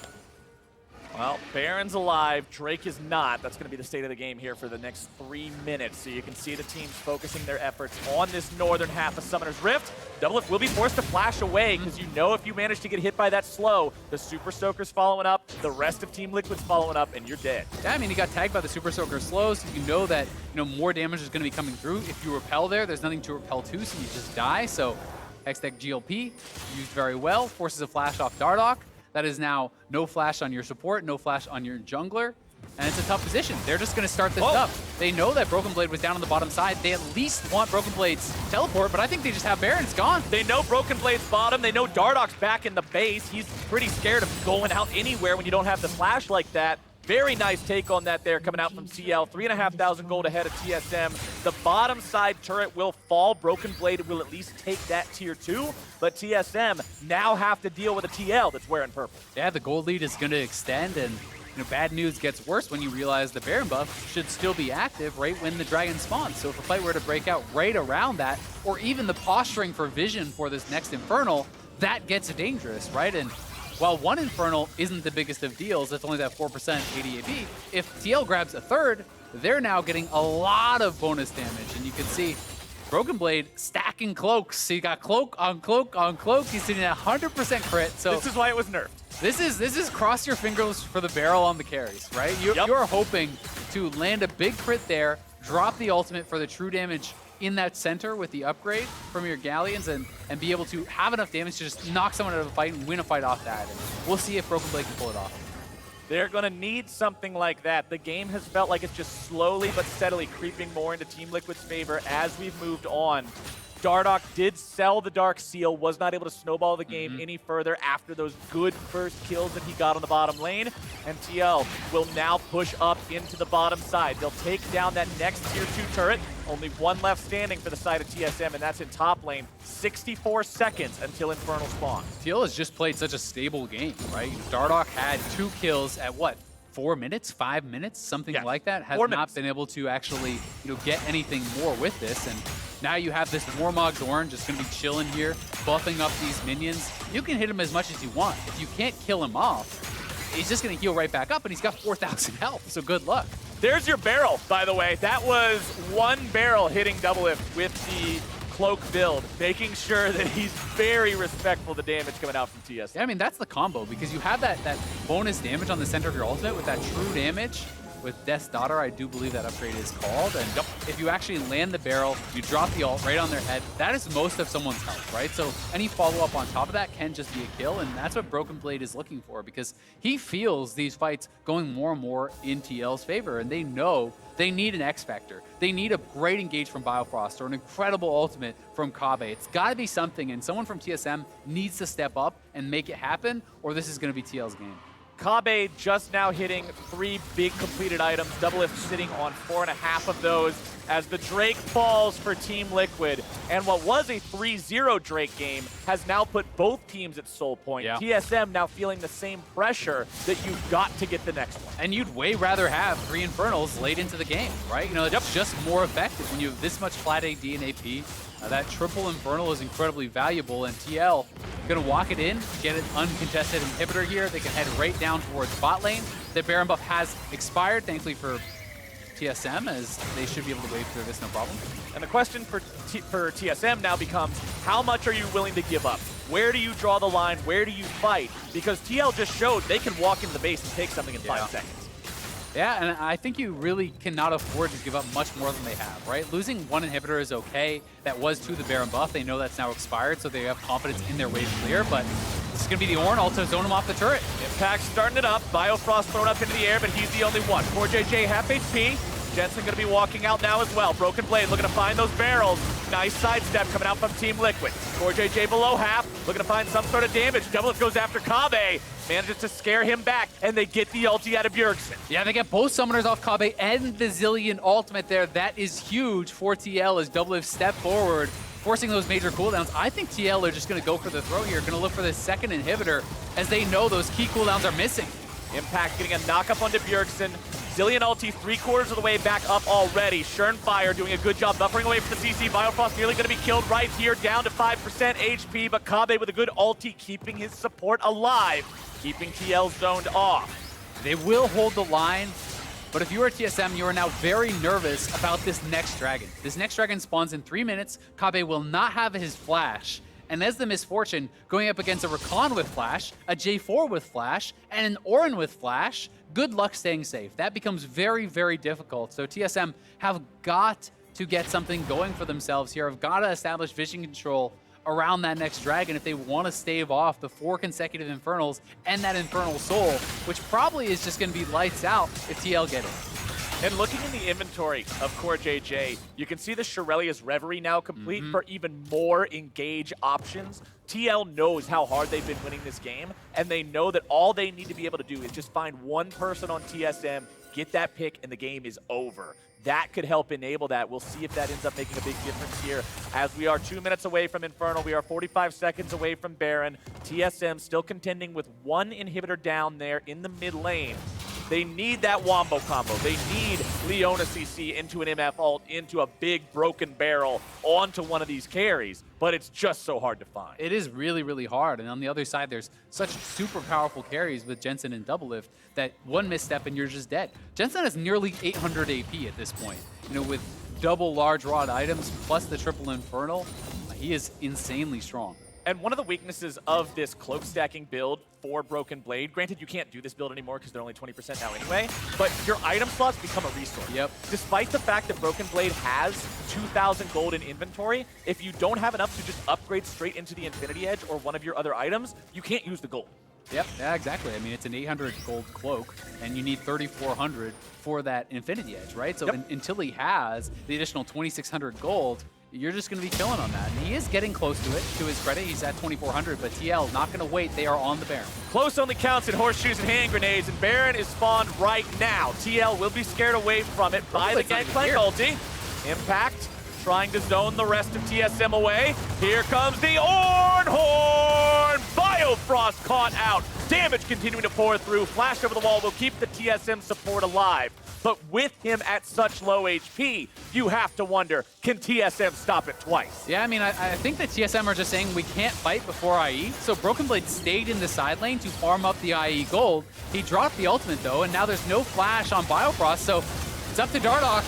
Well, Baron's alive, Drake is not. That's going to be the state of the game here for the next 3 minutes. So you can see the teams focusing their efforts on this northern half of Summoner's Rift. Doublelift will be forced to flash away because you know if you manage to get hit by that slow, the Super Soaker's following up, the rest of Team Liquid's following up, and you're dead. Yeah, I mean, he got tagged by the Super Soaker slows. You know that more damage is going to be coming through. If you repel there's nothing to repel to, so you just die. So Hextech GLP used very well, forces a flash off Dardoch. That is now no flash on your support, no flash on your jungler. And it's a tough position. They're just going to start this up. They know that Broken Blade was down on the bottom side. They at least want Broken Blade's teleport, but I think they just have Baron. It's gone. They know Broken Blade's bottom. They know Dardoch's back in the base. He's pretty scared of going out anywhere when you don't have the flash like that. Very nice take on that there coming out from TL. 3,500 gold ahead of TSM. The bottom side turret will fall. Broken Blade will at least take that tier 2. But TSM now have to deal with a TL that's wearing purple. Yeah, the gold lead is going to extend, and bad news gets worse when you realize the Baron buff should still be active right when the dragon spawns. So if a fight were to break out right around that, or even the posturing for vision for this next Infernal, that gets dangerous, right? And while one Infernal isn't the biggest of deals, it's only that 4% ADAB, if TL grabs a third, they're now getting a lot of bonus damage. And you can see Broken Blade stacking cloaks. So you got cloak on cloak on cloak. He's sitting at 100% crit. So this is why it was nerfed. This is cross your fingers for the barrel on the carries, right? You're hoping to land a big crit there, drop the ultimate for the true damage in that center with the upgrade from your Galleons and be able to have enough damage to just knock someone out of a fight and win a fight off that. And we'll see if Broken Blade can pull it off. They're going to need something like that. The game has felt like it's just slowly but steadily creeping more into Team Liquid's favor as we've moved on. Dardoch did sell the Dark Seal, was not able to snowball the game any further after those good first kills that he got on the bottom lane. And TL will now push up into the bottom side. They'll take down that next tier 2 turret. Only one left standing for the side of TSM, and that's in top lane. 64 seconds until Infernal spawn. TL has just played such a stable game, right? Dardoch had 2 kills at what? 4 minutes, 5 minutes, something like that. Has not been able to actually, get anything more with this. And now you have this Warmog's Ornn just going to be chilling here, buffing up these minions. You can hit him as much as you want. If you can't kill him off, he's just going to heal right back up, and he's got 4,000 health, so good luck. There's your barrel, by the way. That was one barrel hitting Doublelift with the cloak build, making sure that he's very respectful of the damage coming out from TSM. Yeah, I mean, that's the combo, because you have that bonus damage on the center of your ultimate with that true damage. With Death's Daughter, I do believe that upgrade is called. And if you actually land the barrel, you drop the ult right on their head, that is most of someone's health, right? So any follow-up on top of that can just be a kill, and that's what Broken Blade is looking for, because he feels these fights going more and more in TL's favor, and they know they need an X Factor. They need a great engage from Biofrost or an incredible ultimate from Kobbe. It's got to be something, and someone from TSM needs to step up and make it happen, or this is going to be TL's game. Kobbe just now hitting 3 big completed items. Doublelift sitting on 4.5 of those as the Drake falls for Team Liquid. And what was a 3-0 Drake game has now put both teams at soul point. Yeah. TSM now feeling the same pressure that you've got to get the next one. And you'd way rather have 3 Infernals late into the game, right? It's just more effective when you have this much flat AD and AP. That triple Infernal is incredibly valuable, and TL gonna walk it in, get an uncontested inhibitor here. They can head right down towards bot lane. The Baron buff has expired, thankfully for TSM, as they should be able to wave through this no problem. And the question for TSM now becomes, how much are you willing to give up? Where do you draw the line? Where do you fight? Because TL just showed they can walk into the base and take something in 5 seconds. Yeah, and I think you really cannot afford to give up much more than they have, right? Losing 1 inhibitor is okay. That was to the Baron buff. They know that's now expired, so they have confidence in their wave clear, but this is going to be the Ornn also zone him off the turret. Impact starting it up. Biofrost thrown up into the air, but he's the only one. CoreJJ half HP. Jensen going to be walking out now as well. Broken Blade looking to find those barrels. Nice sidestep coming out from Team Liquid. CoreJJ below half, looking to find some sort of damage. Doublelift goes after Kobbe, manages to scare him back, and they get the ulti out of Bjergsen. Yeah, they get both summoners off Kobbe and the Zilean ultimate there. That is huge for TL as Doublelift step forward, forcing those major cooldowns. I think TL are just going to go for the throw here, going to look for this second inhibitor, as they know those key cooldowns are missing. Impact getting a knock-up onto Bjergsen. Zilean ulti 3/4 of the way back up already. Shernfire doing a good job buffering away from the CC. Biofrost nearly going to be killed right here, down to 5% HP, but Kobbe with a good ulti keeping his support alive, keeping TL zoned off. They will hold the line, but if you are TSM, you are now very nervous about this next dragon. This next dragon spawns in 3 minutes. Kobbe will not have his flash. And as the misfortune, going up against a Rakan with flash, a J4 with flash, and an Ornn with flash, good luck staying safe. That becomes very, very difficult. So TSM have got to get something going for themselves here, have got to establish vision control around that next dragon if they want to stave off the 4 consecutive Infernals and that Infernal Soul, which probably is just going to be lights out if TL get it. And looking in the inventory of CoreJJ, you can see the Shirelia's Reverie now complete for even more engage options. TL knows how hard they've been winning this game, and they know that all they need to be able to do is just find one person on TSM, get that pick, and the game is over. That could help enable that. We'll see if that ends up making a big difference here. As we are 2 minutes away from Infernal, we are 45 seconds away from Baron. TSM still contending with 1 inhibitor down there in the mid lane. They need that wombo combo. They need Leona CC into an MF ult, into a big broken barrel, onto one of these carries, but it's just so hard to find. It is really, really hard. And on the other side, there's such super powerful carries with Jensen and Doublelift that one misstep and you're just dead. Jensen has nearly 800 AP at this point. You know, with double large rod items plus the triple Infernal, he is insanely strong. And one of the weaknesses of this cloak stacking build for Broken Blade, granted you can't do this build anymore because they're only 20% now anyway, but your item slots become a resource. Yep. Despite the fact that Broken Blade has 2,000 gold in inventory, if you don't have enough to just upgrade straight into the Infinity Edge or one of your other items, you can't use the gold. Yep, yeah, exactly. I mean, it's an 800 gold cloak, and you need 3,400 for that Infinity Edge, right? So until he has the additional 2,600 gold, you're just going to be chilling on that. And he is getting close to it, to his credit. He's at 2,400, but TL not going to wait. They are on the Baron. Close only counts in horseshoes and hand grenades, and Baron is spawned right now. TL will be scared away from it by the Gangplank ulti. Impact trying to zone the rest of TSM away. Here comes the Ornn Horn! Biofrost caught out. Damage continuing to pour through. Flash over the wall will keep the TSM support alive. But with him at such low HP, you have to wonder, can TSM stop it twice? Yeah, I mean, I think that TSM are just saying we can't fight before IE. So Broken Blade stayed in the side lane to farm up the IE gold. He dropped the ultimate though, and now there's no flash on Biofrost, so it's up to Dardoch.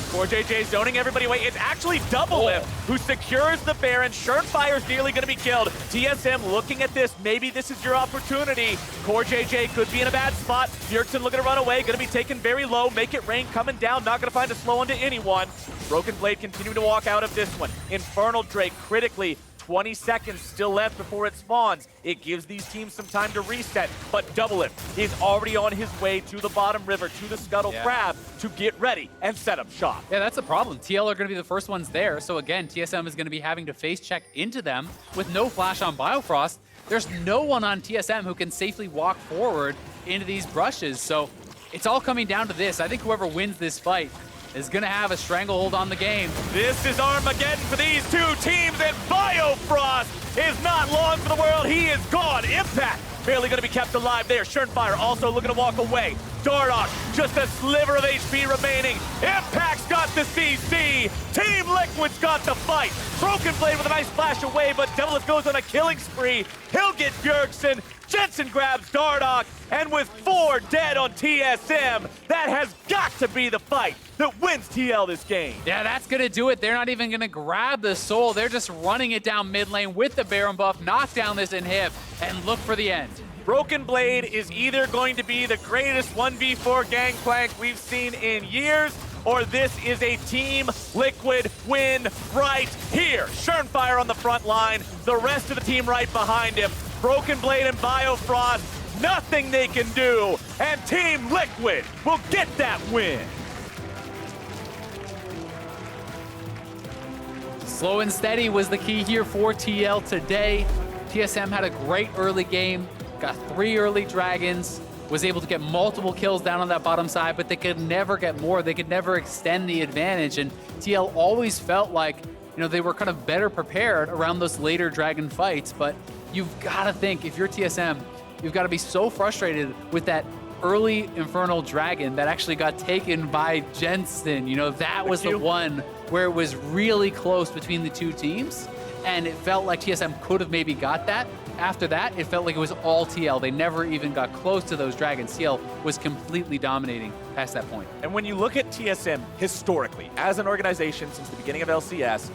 CoreJJ zoning everybody away. It's actually Doublelift who secures the Baron. Shernfire's nearly going to be killed. TSM looking at this. Maybe this is your opportunity. CoreJJ could be in a bad spot. Bjergsen looking to run away. Going to be taken very low. Make it rain coming down. Not going to find a slow onto anyone. Broken Blade continuing to walk out of this one. Infernal Drake critically. 20 seconds still left before it spawns. It gives these teams some time to reset, but Doublelift is already on his way to the bottom river, to the Scuttle Crab, to get ready and set up shop. Yeah, that's the problem. TL are going to be the first ones there, so again, TSM is going to be having to face check into them with no flash on Biofrost. There's no one on TSM who can safely walk forward into these brushes, so it's all coming down to this. I think whoever wins this fight is going to have a stranglehold on the game. This is Armageddon for these two teams, and Biofrost is not long for the world. He is gone. Impact barely going to be kept alive there. Shernfire also looking to walk away. Dardoch, just a sliver of HP remaining. Impact's got the CC. Team Liquid's got the fight. Broken Blade with a nice flash away, but Doublelift goes on a killing spree. He'll get Bjergsen. Jensen grabs Dardoch, and with 4 dead on TSM, that has got to be the fight that wins TL this game. Yeah, that's going to do it. They're not even going to grab the soul. They're just running it down mid lane with the Baron buff, knock down this inhib, and look for the end. Broken Blade is either going to be the greatest 1v4 Gangplank we've seen in years, or this is a Team Liquid win right here. Shernfire on the front line, the rest of the team right behind him. Broken Blade and Biofrost, nothing they can do, and Team Liquid will get that win. Slow and steady was the key here for TL today. TSM had a great early game, got 3 early dragons, was able to get multiple kills down on that bottom side, but they could never get more. They could never extend the advantage, and TL always felt like, you know, they were kind of better prepared around those later dragon fights, but you've got to think, if you're TSM, you've got to be so frustrated with that early Infernal Dragon that actually got taken by Jensen. You know, that was the one where it was really close between the two teams, and it felt like TSM could have maybe got that, after that, it felt like it was all TL. They never even got close to those dragons. TL was completely dominating past that point. And when you look at TSM historically, as an organization since the beginning of LCS,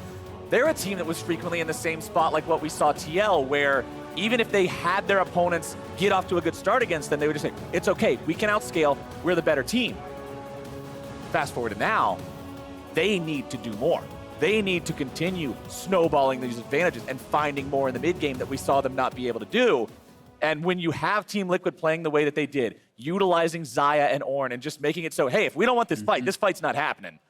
they're a team that was frequently in the same spot like what we saw TL, where even if they had their opponents get off to a good start against them, they would just say, it's okay, we can outscale, we're the better team. Fast forward to now, they need to do more. They need to continue snowballing these advantages and finding more in the mid game that we saw them not be able to do. And when you have Team Liquid playing the way that they did, utilizing Xayah and Ornn and just making it so, hey, if we don't want this fight, this fight's not happening,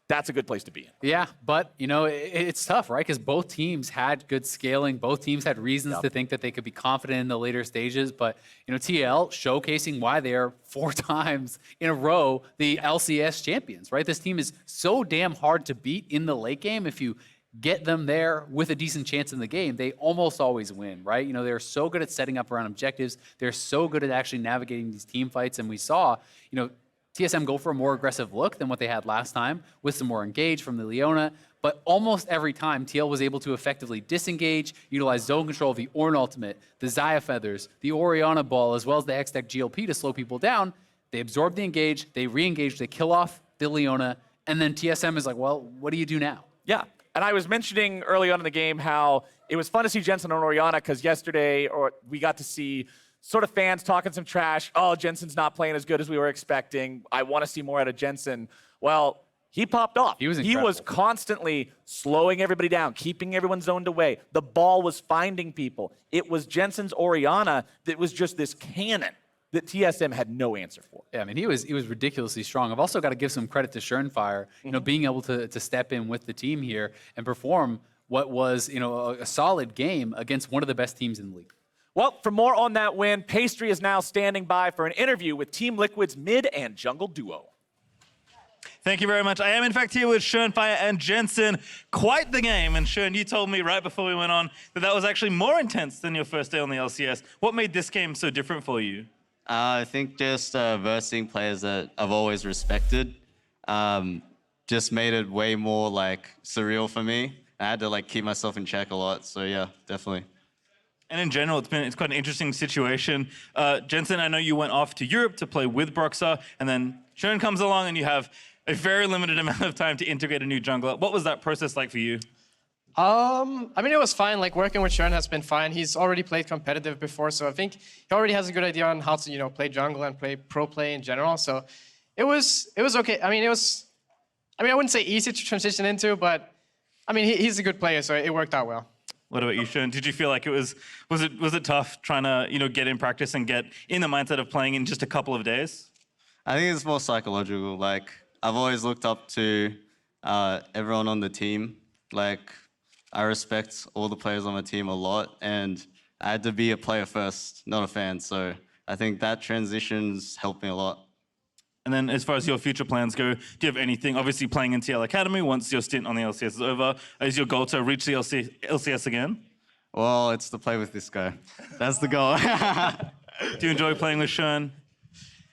that's a good place to be in. Yeah, but, you know, it's tough, right? Because both teams had good scaling. Both teams had reasons to think that they could be confident in the later stages. But, you know, TL showcasing why they are 4 times in a row the LCS champions, right? This team is so damn hard to beat in the late game. If you get them there with a decent chance in the game, they almost always win, right? You know, they're so good at setting up around objectives. They're so good at actually navigating these team fights. And we saw, you know, TSM go for a more aggressive look than what they had last time with some more engage from the Leona, but almost every time TL was able to effectively disengage, utilize zone control, the Ornn ultimate, the Xayah feathers, the Orianna ball, as well as the X-Deck GLP to slow people down. They absorb the engage, they re-engage, they kill off the Leona, and then TSM is like, well, what do you do now? Yeah, and I was mentioning early on in the game how it was fun to see Jensen and Orianna because yesterday we got to see sort of fans talking some trash. Oh, Jensen's not playing as good as we were expecting. I want to see more out of Jensen. Well, he popped off. He was incredible. He was constantly slowing everybody down, keeping everyone zoned away. The ball was finding people. It was Jensen's Orianna that was just this cannon that TSM had no answer for. Yeah, I mean, he was ridiculously strong. I've also got to give some credit to Shernfire, you know, being able to step in with the team here and perform what was, you know, a solid game against one of the best teams in the league. Well, for more on that win, Pastry is now standing by for an interview with Team Liquid's mid and jungle duo. Thank you very much. I am, in fact, here with Shernfire and Jensen. Quite the game. And Shern, you told me right before we went on that was actually more intense than your first day on the LCS. What made this game so different for you? I think just versing players that I've always respected just made it way more like surreal for me. I had to like keep myself in check a lot. So yeah, definitely. And in general, it's quite an interesting situation. Jensen, I know you went off to Europe to play with Broxah, and then Shern comes along and you have a very limited amount of time to integrate a new jungler. What was that process like for you? I mean, it was fine. Like, working with Shern has been fine. He's already played competitive before, so I think he already has a good idea on how to, you know, play jungle and play pro play in general. So it was okay. I mean, I wouldn't say easy to transition into, but I mean, he's a good player, so it worked out well. What about you, Shern? Did you feel like was it tough trying to, you know, get in practice and get in the mindset of playing in just a couple of days? I think it's more psychological. Like, I've always looked up to everyone on the team. Like, I respect all the players on my team a lot, and I had to be a player first, not a fan. So I think that transition's helped me a lot. And then as far as your future plans go, do you have anything, obviously playing in TL Academy, once your stint on the LCS is over, is your goal to reach the LCS again? Well, it's to play with this guy. That's the goal. Do you enjoy playing with Shern?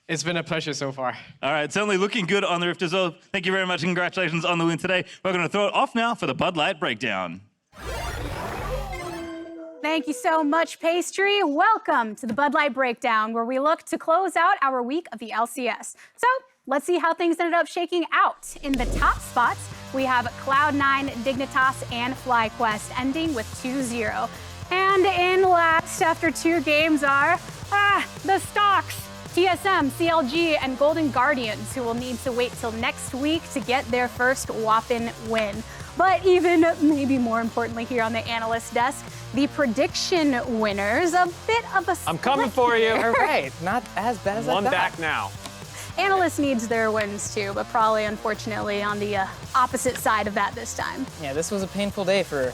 It's been a pleasure so far. All right, certainly looking good on the Rift as well. Thank you very much, and congratulations on the win today. We're going to throw it off now for the Bud Light Breakdown. Thank you so much, Pastry. Welcome to the Bud Light Breakdown, where we look to close out our week of the LCS. So let's see how things ended up shaking out. In the top spots, we have Cloud9, Dignitas, and FlyQuest ending with 2-0. And in last after 2 games are the Stocks, TSM, CLG, and Golden Guardians, who will need to wait till next week to get their first whopping win. But even maybe more importantly here on the analyst desk, the prediction winners, a bit of a I'm coming for you. All right, not as bad as I One thought. back now. Analyst needs their wins too, but probably unfortunately on the opposite side of that this time. Yeah, this was a painful day for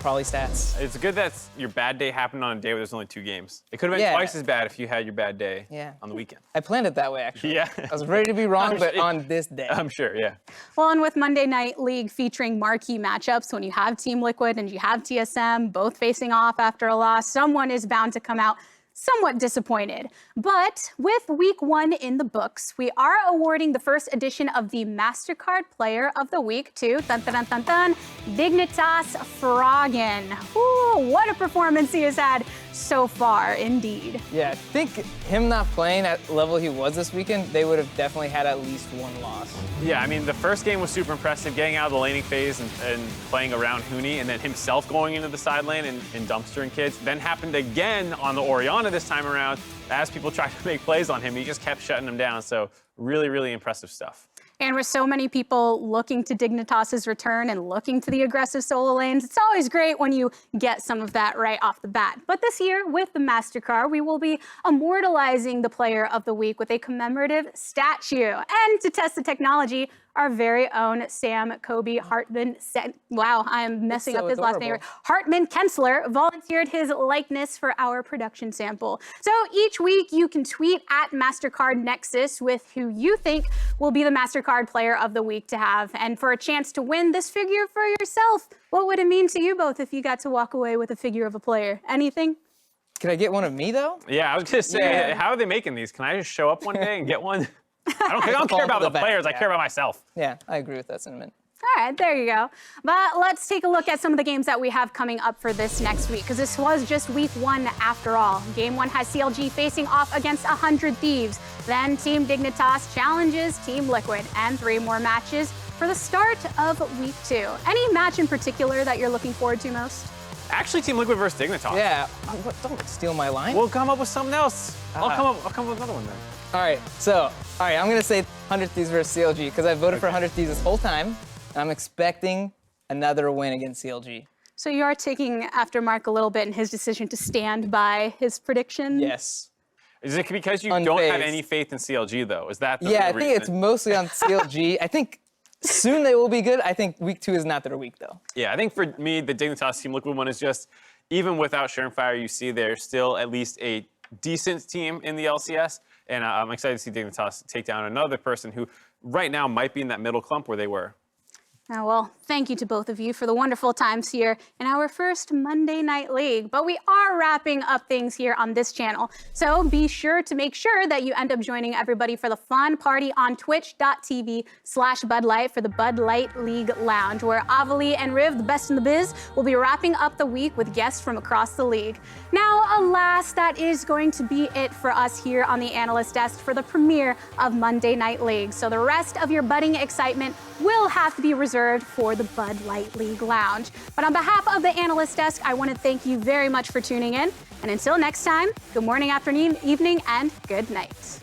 probably stats. It's good that your bad day happened on a day where there's only 2 games. It could have been twice as bad if you had your bad day on the weekend. I planned it that way, actually. Yeah. I was ready to be wrong, but on this day. I'm sure, yeah. Well, and with Monday Night League featuring marquee matchups, when you have Team Liquid and you have TSM both facing off after a loss, someone is bound to come out somewhat disappointed. But with week 1 in the books, we are awarding the first edition of the MasterCard Player of the Week to Dignitas Froggen. Ooh, what a performance he has had so far, indeed. Yeah, I think him not playing at the level he was this weekend, they would have definitely had at least one loss. Yeah, I mean, the first game was super impressive, getting out of the laning phase and playing around Huni, and then himself going into the side lane and dumpstering kids. Then happened again on the Orianna this time around. As people tried to make plays on him, he just kept shutting them down. So really, really impressive stuff. And with so many people looking to Dignitas's return and looking to the aggressive solo lanes, it's always great when you get some of that right off the bat. But this year, with the MasterCard, we will be immortalizing the Player of the Week with a commemorative statue. And to test the technology, our very own Sam Kobbe Hartman, wow, I am messing up his last name. Hartman Kensler volunteered his likeness for our production sample. So each week you can tweet at MasterCard Nexus with who you think will be the MasterCard Player of the Week to have. And for a chance to win this figure for yourself, what would it mean to you both if you got to walk away with a figure of a player? Anything? Could I get one of me though? Yeah, I was gonna say, how are they making these? Can I just show up one day and get one? I don't care about the players, I care about myself. Yeah, I agree with that sentiment. All right, there you go. But let's take a look at some of the games that we have coming up for this next week, because this was just week 1 after all. Game 1 has CLG facing off against 100 Thieves. Then Team Dignitas challenges Team Liquid, and 3 more matches for the start of week 2. Any match in particular that you're looking forward to most? Actually, Team Liquid versus Dignitas. Yeah, don't steal my line. We'll come up with something else. I'll come up with another one then. All right, I'm gonna say 100 Thieves versus CLG because I voted for 100 Thieves this whole time. And I'm expecting another win against CLG. So you are taking after Mark a little bit in his decision to stand by his prediction? Yes. Is it because you don't have any faith in CLG though? Is that the reason? I think it's mostly on CLG. I think soon they will be good. I think week 2 is not their week though. Yeah, I think for me, the Dignitas Team Liquid one is just, even without Shernfire, you see they're still at least a decent team in the LCS. And I'm excited to see Dignitas take down another person who right now might be in that middle clump where they were. Oh, well, thank you to both of you for the wonderful times here in our first Monday Night League. But we are wrapping up things here on this channel. So be sure to make sure that you end up joining everybody for the fun party on twitch.tv/BudLight for the Bud Light League Lounge, where Avali and Riv, the best in the biz, will be wrapping up the week with guests from across the league. Now, alas, that is going to be it for us here on the Analyst Desk for the premiere of Monday Night League. So the rest of your budding excitement will have to be reserved for the Bud Light League Lounge. But on behalf of the Analyst Desk, I want to thank you very much for tuning in. And until next time, good morning, afternoon, evening, and good night.